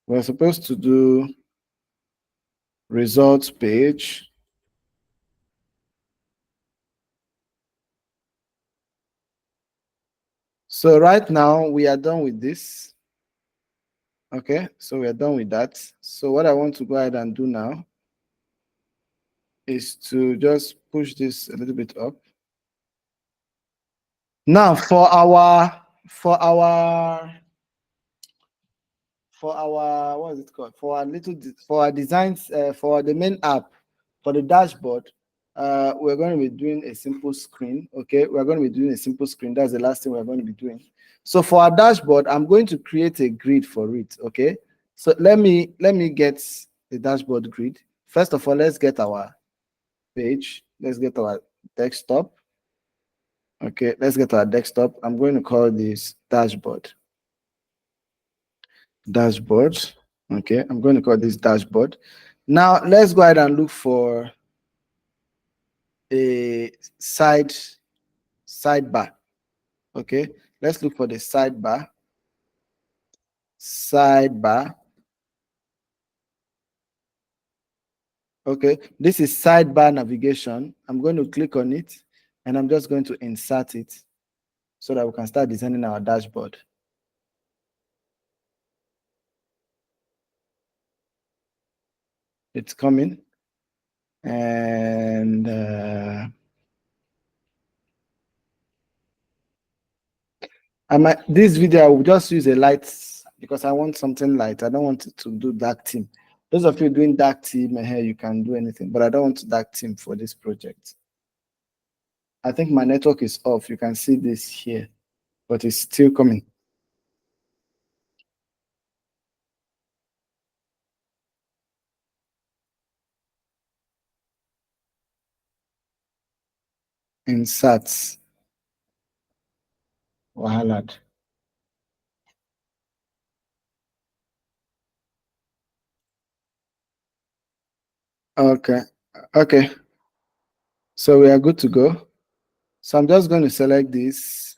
we're supposed to do results page. So right now we are done with this. Okay, so we are done with that. So what I want to go ahead and do now is to just push this a little bit up. Now for our what is it called? For our designs, for the main app, for the dashboard, we're going to be doing a simple screen. Okay, we're going to be doing a simple screen. That's the last thing we're going to be doing. So for our dashboard, I'm going to create a grid for it. Okay, so let me get the dashboard grid. First of all, let's get our page. Let's get our desktop. Okay, let's get our desktop. I'm going to call this dashboard. Dashboard. Okay, I'm going to call this dashboard. Now let's go ahead and look for a sidebar. Okay, let's look for the sidebar. Okay, this is sidebar navigation. I'm going to click on it and I'm just going to insert it so that we can start designing our dashboard. It's coming. And this video I will just use a light because I want something light. I don't want to do dark theme. Those of you doing dark theme here, you can do anything, but I don't want to dark theme for this project. I think my network is off. You can see this here, but it's still coming. Inserts. Wahalad. Okay. Okay. So we are good to go. So I'm just going to select this.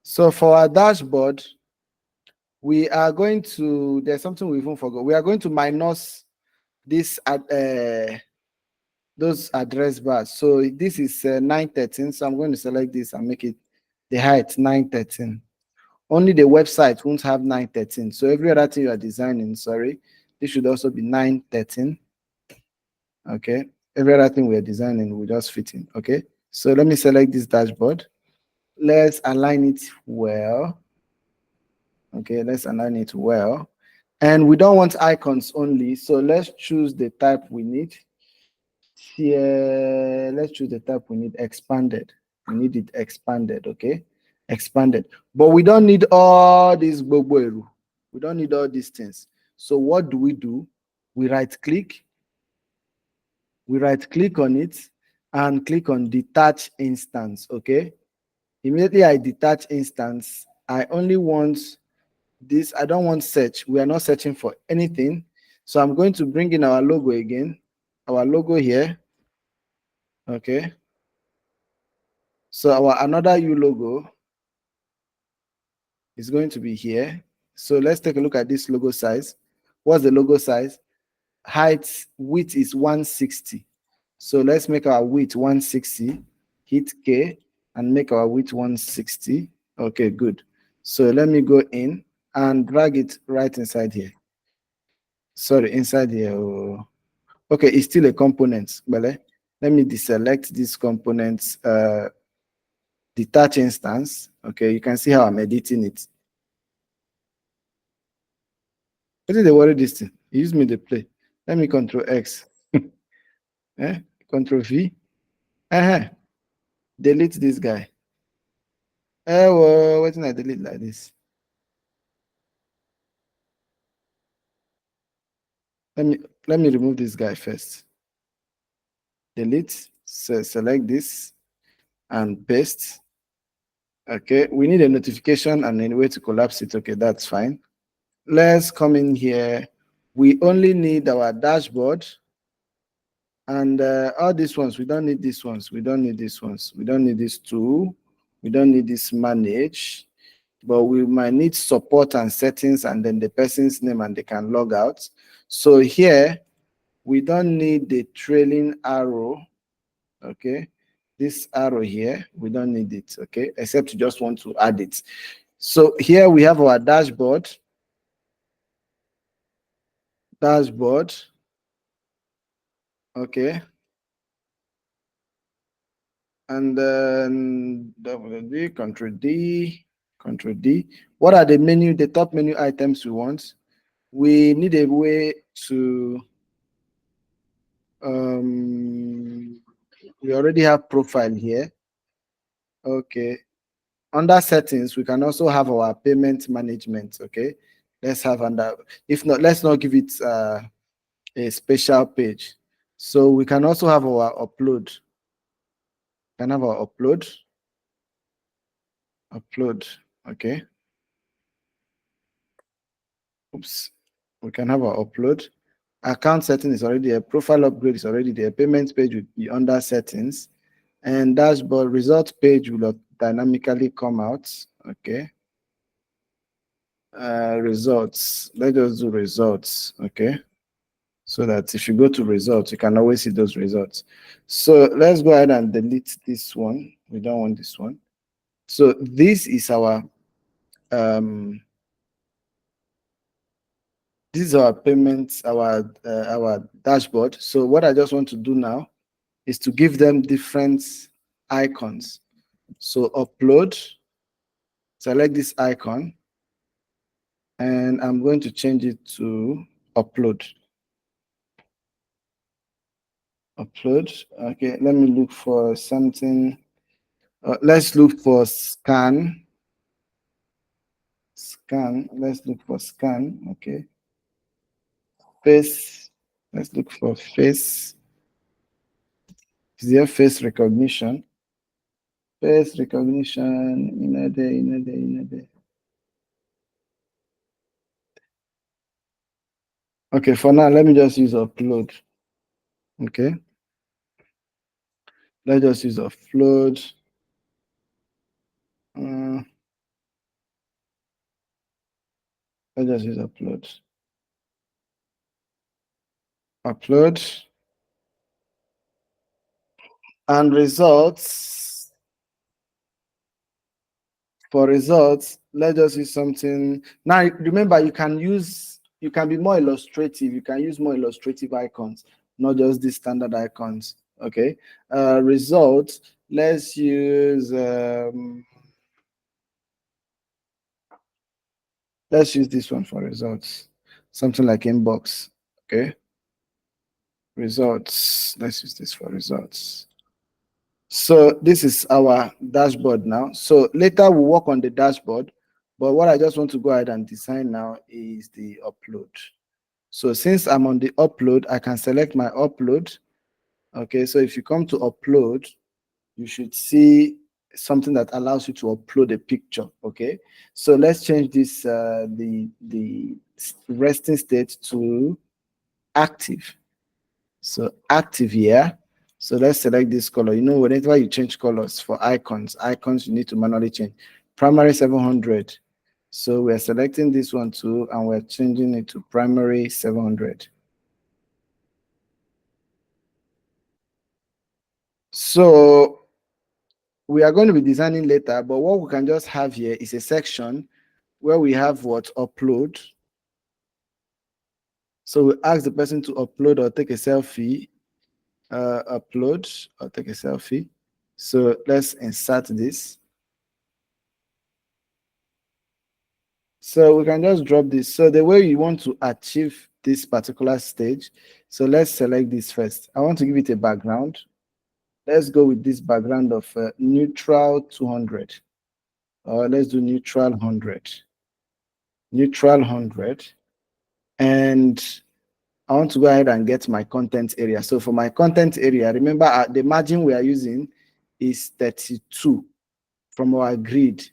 So for our dashboard, we are going to, there's something we even forgot. We are going to minus this those address bars. So this is 913. So I'm going to select this and make it the height 913. Only the website won't have 913. So every other thing you are designing, sorry, this should also be 913. Okay. Every other thing we are designing will just fit in. Okay. So let me select this dashboard. Let's align it well. Okay, let's align it well. And we don't want icons only, so let's choose the type we need. Here, let's choose the type we need, expanded. We need it expanded, okay? Expanded. But we don't need all these gbogbo. We don't need all these things. So what do? We right click on it and click on detach instance, okay? Immediately I detach instance, I only want this. I don't want search. We are not searching for anything. So I'm going to bring in our logo again, our logo here, okay? So our another U logo is going to be here. So let's take a look at this logo size. What's the logo size? Height, width is 160. So let's make our width 160, hit K, and make our width 160. Okay, good. So let me go in and drag it right inside here. Sorry, inside here. Oh. Okay, it's still a component. Let me deselect this component, detach instance. Okay, you can see how I'm editing it. What did they worry this thing? Use me the play. Let me control X. Control V. Delete this guy. Well, why didn't I delete like this? Let me remove this guy first. Delete. So select this and paste. Okay, we need a notification and a way to collapse it. Okay, that's fine. Let's come in here. We only need our dashboard and all these ones. We don't need these ones. We don't need these ones. We don't need this tool. We don't need this manage, but we might need support and settings and then the person's name and they can log out. So here we don't need the trailing arrow. Okay, this arrow here, we don't need it. Okay, except you just want to add it. So here we have our dashboard. Okay, and then WD, Control D. What are the top menu items we want? We need a way to we already have profile here. Okay, under settings we can also have our payment management. Okay, let's have under, if not, let's not give it a special page. So we can also have our upload. Can have our upload. Okay, oops, we can have our upload. Account setting is already there. Profile upgrade is already there. Payment page will be under settings, and dashboard result page will dynamically come out. Okay, results. Let us do results. Okay, so that if you go to results, you can always see those results. So let's go ahead and delete this one. We don't want this one. So this is our payments, our dashboard. So what I just want to do now is to give them different icons. So upload, select this icon, and I'm going to change it to upload. Okay, let me look for something. Let's look for scan. Let's look for scan. Okay. Face. Let's look for face. Is there face recognition? Face recognition. In a day. Okay, for now, let me just use upload. Okay. Let's just use upload. Let's just use upload. And results. For results, let's just use something. Now, remember, you can be more illustrative. You can use more illustrative icons, not just the standard icons. Okay. Results, let's use this one for results. something like inbox. Okay. Results. Let's use this for results. So this is our dashboard now. So later we'll work on the dashboard, but what I just want to go ahead and design now is the upload. So since I'm on the upload, I can select my upload. Okay, so if you come to upload, you should see something that allows you to upload a picture. Okay, so let's change this the resting state to active. So active here. So let's select this color. You know, whenever you change colors for icons you need to manually change. Primary 700. So we're selecting this one too, and we're changing it to primary 700. So we are going to be designing later, but what we can just have here is a section where we have what upload. So we ask the person to upload or take a selfie, upload or take a selfie. So let's insert this. So we can just drop this. So the way you want to achieve this particular stage, so let's select this first. I want to give it a background. Let's go with this background of neutral 200. Or let's do neutral 100. Neutral 100. And I want to go ahead and get my content area. So for my content area, remember the margin we are using is 32 from our grid.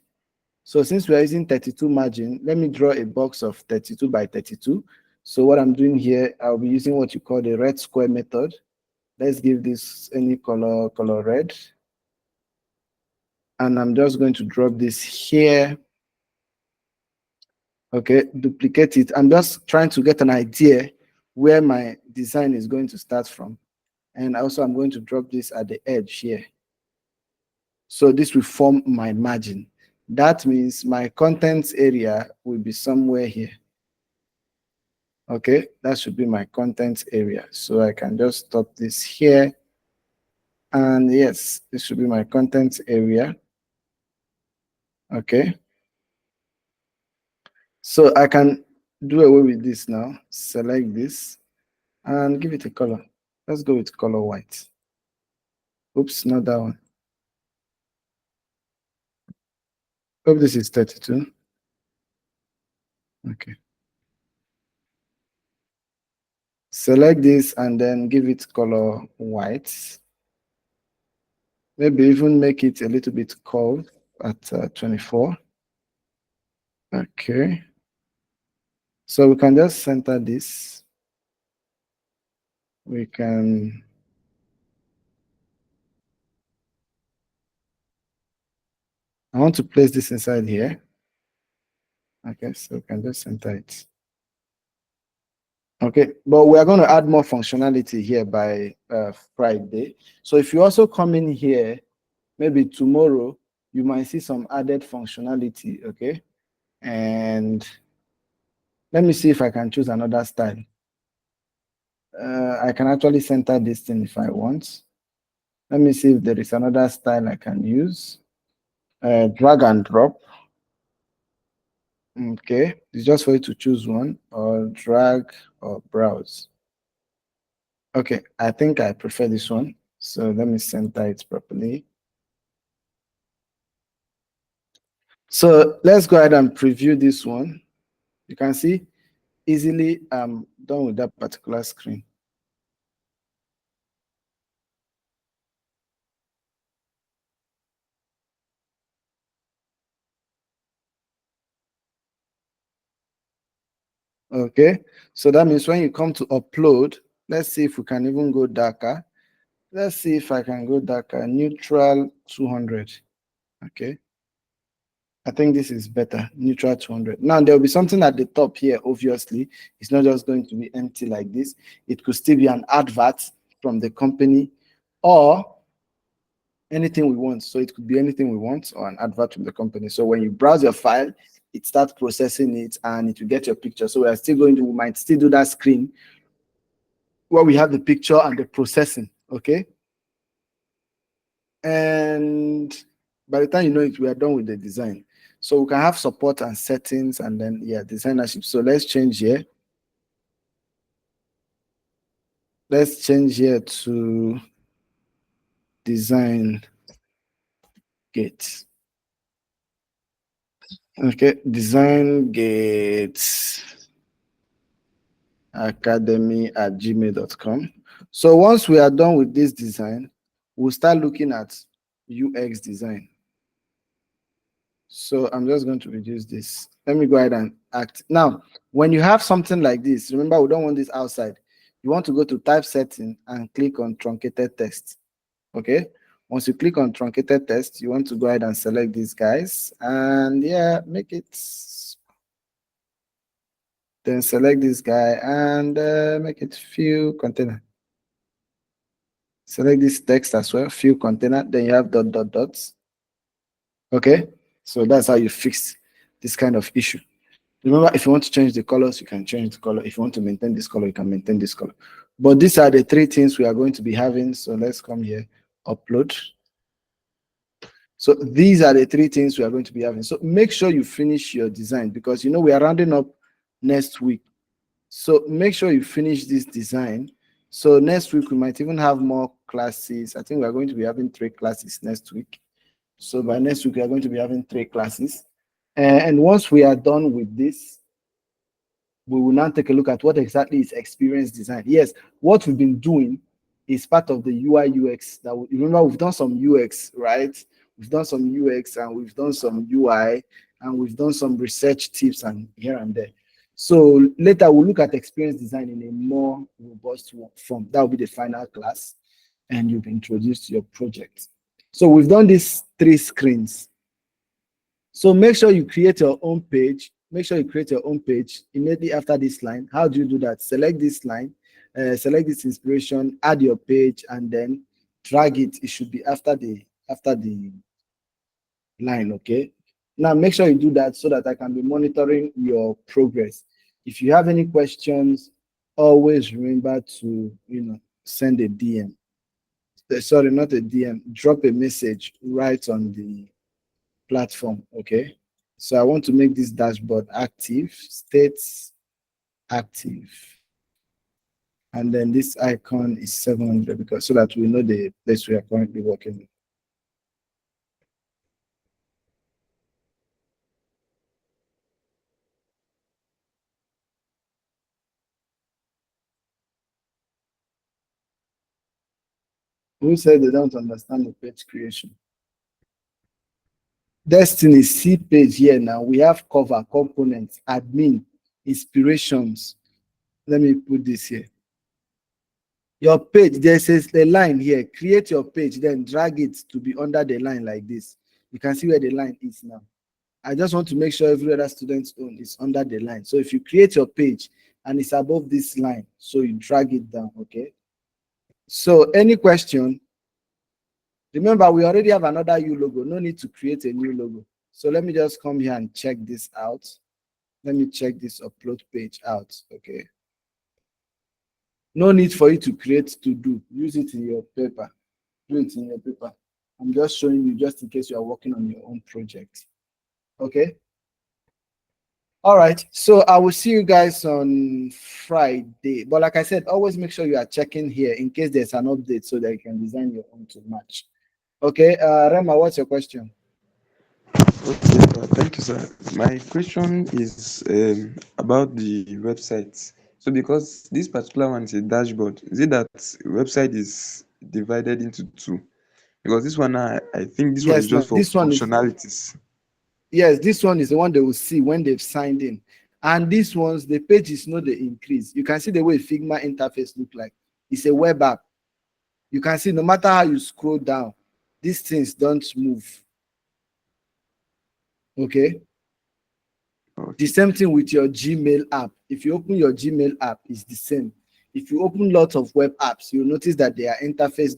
So since we are using 32 margin, let me draw a box of 32 by 32. So what I'm doing here, I'll be using what you call the red square method. Let's give this any color red. And I'm just going to drop this here. Okay, duplicate it. I'm just trying to get an idea where my design is going to start from. And also I'm going to drop this at the edge here. So this will form my margin. That means my contents area will be somewhere here. Okay, that should be my contents area. So I can just stop this here. And yes, this should be my contents area. Okay. So I can do away with this now. Select this and give it a color. Let's go with color white. Oops, not that one. Hope this is 32. Okay. Select this and then give it color white. Maybe even make it a little bit curved at 24. Okay. So we can just center this. We can I want to place this inside here. Okay, so we can just center it. Okay, but we are going to add more functionality here by Friday. So if you also come in here, maybe tomorrow, you might see some added functionality, okay? And let me see if I can choose another style. I can actually center this thing if I want. Let me see if there is another style I can use. Drag and drop. Okay, it's just for you to choose one, or drag or browse. Okay, I think I prefer this one. So let me center it properly. So let's go ahead and preview this one. You can see easily I'm done with that particular screen. Okay, so that means when you come to upload, let's see if we can even go darker. Let's see if I can go darker. Neutral 200. Okay, I think this is better. Neutral 200. Now there will be something at the top here. Obviously, it's not just going to be empty like this. It could still be an advert from the company or anything we want. So it could be anything we want or an advert from the company. So when you browse your file, it starts processing it and it will get your picture. So we might still do that screen where we have the picture and the processing. Okay. And by the time you know it, we are done with the design. So we can have support and settings and then, yeah, designership. So let's change here. let's change here to design gate. Okay, design gate academy@gmail.com. So once we are done with this design, we'll start looking at UX design. So I'm just going to reduce this. Let me go ahead and act. Now, when you have something like this, remember we don't want this outside. You want to go to typesetting and click on truncated text. Okay. Once you click on truncated text, you want to go ahead and select these guys and yeah, make it. Then select this guy and make it fill container. Select this text as well, fill container. Then you have dot dot dots. Okay. So that's how you fix this kind of issue. Remember, if you want to change the colors, you can change the color. If you want to maintain this color, you can maintain this color. But these are the three things we are going to be having. So let's come here, upload. So these are the three things we are going to be having. So make sure you finish your design because you know we are rounding up next week. So make sure you finish this design. So next week we might even have more classes. I think we are going to be having 3 classes next week. So by next week we are going to be having 3 classes. And once we are done with this, we will now take a look at what exactly is experience design. Yes, what we've been doing is part of the UI UX. That remember we've done some UX, right? We've done some UX and we've done some UI and we've done some research tips and here and there. So later we'll look at experience design in a more robust form. That will be the final class, and you'll be introduced to your project. So we've done these 3 screens. So make sure you create your own page. Make sure you create your own page immediately after this line. How do you do that? Select this line, select this inspiration, add your page, and then drag it. It should be after the line. Okay. Now make sure you do that so that I can be monitoring your progress. If you have any questions, always remember to send a DM. Sorry, not a DM. Drop a message right on the platform. Okay. So I want to make this dashboard active, states active. And then this icon is 700 because so that we know the place we are currently working with. Who said they don't understand the page creation? Destiny, see page here now. We have cover, components, admin, inspirations. Let me put this here. Your page, there's a line here. Create your page, then drag it to be under the line like this. You can see where the line is now. I just want to make sure every other student's own is under the line. So if you create your page and it's above this line, so you drag it down, okay? So any question? Remember, we already have another U logo. No need to create a new logo. So let me just come here and check this out. Let me check this upload page out, okay? No need for you to create to do. Use it in your paper. Do it in your paper. I'm just showing you just in case you are working on your own project, okay? All right, so I will see you guys on Friday. But like I said, always make sure you are checking here in case there's an update so that you can design your own to match. Okay, Rema, what's your question? Okay, thank you, sir. My question is about the website. So, because this particular one is a dashboard, is it that website is divided into 2? Because this one, I think this one is Yes, no, just for this one is, functionalities. yes, this one is the one they will see when they've signed in. And these ones, the pages know the increase. You can see the way Figma interface look like. It's a web app. You can see no matter how you scroll down, these things don't move. Okay. The Okay. same thing with your Gmail app. If you open your Gmail app, it's the same. If you open lots of web apps, you'll notice that their interface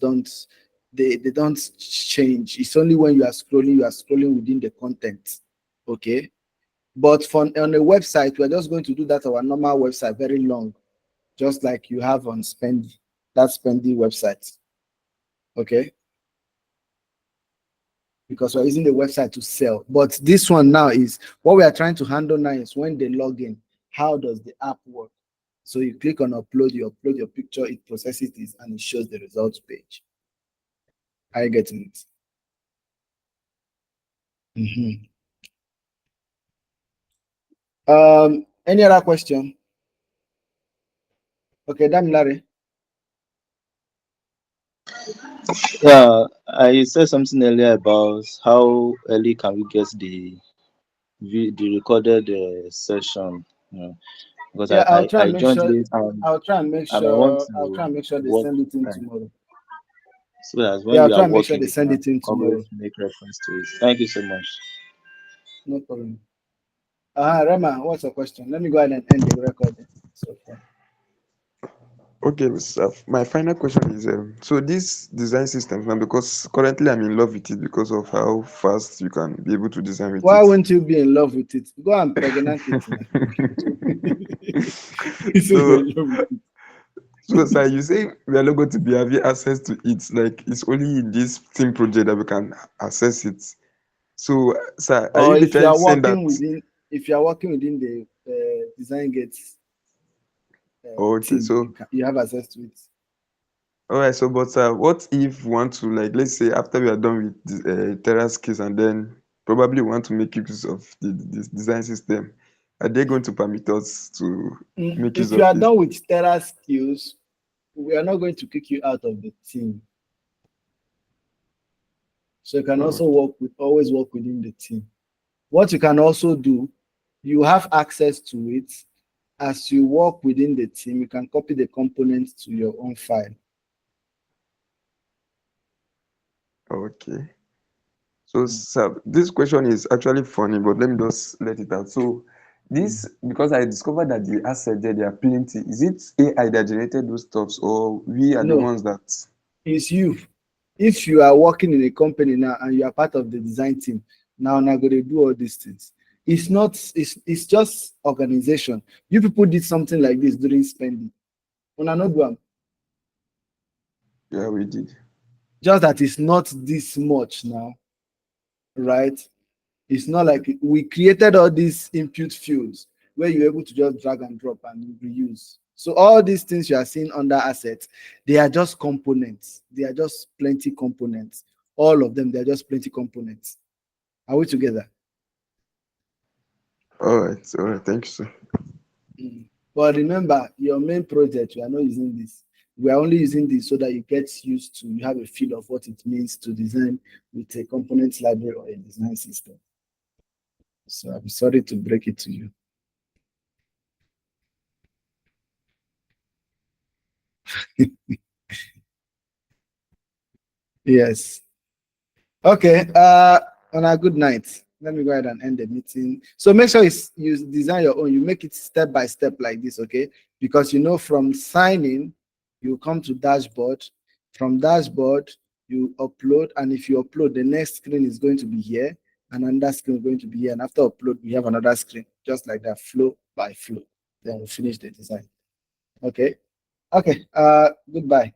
they don't change. It's only when you are scrolling within the content. Okay. But on a website, we're just going to do that on our normal website, very long, just like you have on Spendy, that Spendy website. Okay. Because we're using the website to sell. But this one now is what we are trying to handle now is when they log in, how does the app work? So you click on upload, you upload your picture, it processes it, and it shows the results page. Are you getting it? Any other question? Okay, damn Larry. Yeah, I said something earlier about how early can we get the recorded session. Because Yeah, I'll try I and make joined sure. late and I'll try and make I want sure. I'll try to and make sure they work send it in time. tomorrow. So that Yeah, when I'll we are try and make sure working, they we send can it in always tomorrow. make reference to it. Thank you so much. No problem. Rema, what's your question? Let me go ahead and end the recording so far. Okay, Mr. My final question is so this design system now, because currently I'm in love with it because of how fast you can be able to design with Why it. won't you be in love with it? Go and pregnant it now. You say you're So in love with it. so sir, you say we are not going to be having access to it, like it's only in this team project that we can access it. So sir, are Or you if you literally are saying that? working within, if you are working within the design gates Okay, team, so you have access to it. all right, so but what if we want to, like, let's say after we are done with the terrace case and then probably want to make use of this design system, are they going to permit us to make use If you of are it? done with Terra skills, we are not going to kick you out of the team. So you can Oh, also always work within the team. What you can also do, you have access to it. As you work within the team, you can copy the components to your own file. okay. So sir, this question is actually funny, but let me just let it out. So this, because I discovered that the asset there are plenty. Is it AI that generated those stuffs, or we are the No, ones that? it's you. If you are working in a company now and you are part of the design team, now going to do all these things. It's not, it's just organization. You people did something like this during spending. Una no do am. Yeah, we did. Just that it's not this much now, right? It's not like we created all these input fields where you're able to just drag and drop and reuse. So all these things you are seeing under assets, they are just components. They are just plenty components. All of them, they are just plenty components. Are we together? All right. Thank you, sir. But remember, your main project, we are not using this. We are only using this so that you get used to, you have a feel of what it means to design with a components library or a design system. So I'm sorry to break it to you. Yes. Okay. On a good night. Let me go ahead and end the meeting. So make sure you design your own. You make it step by step like this, okay? Because you know from signing, you come to dashboard. From dashboard, you upload, and if you upload, the next screen is going to be here, and another screen is going to be here. And after upload, we have another screen, just like that, flow by flow. Then we finish the design. Okay. Okay. Goodbye.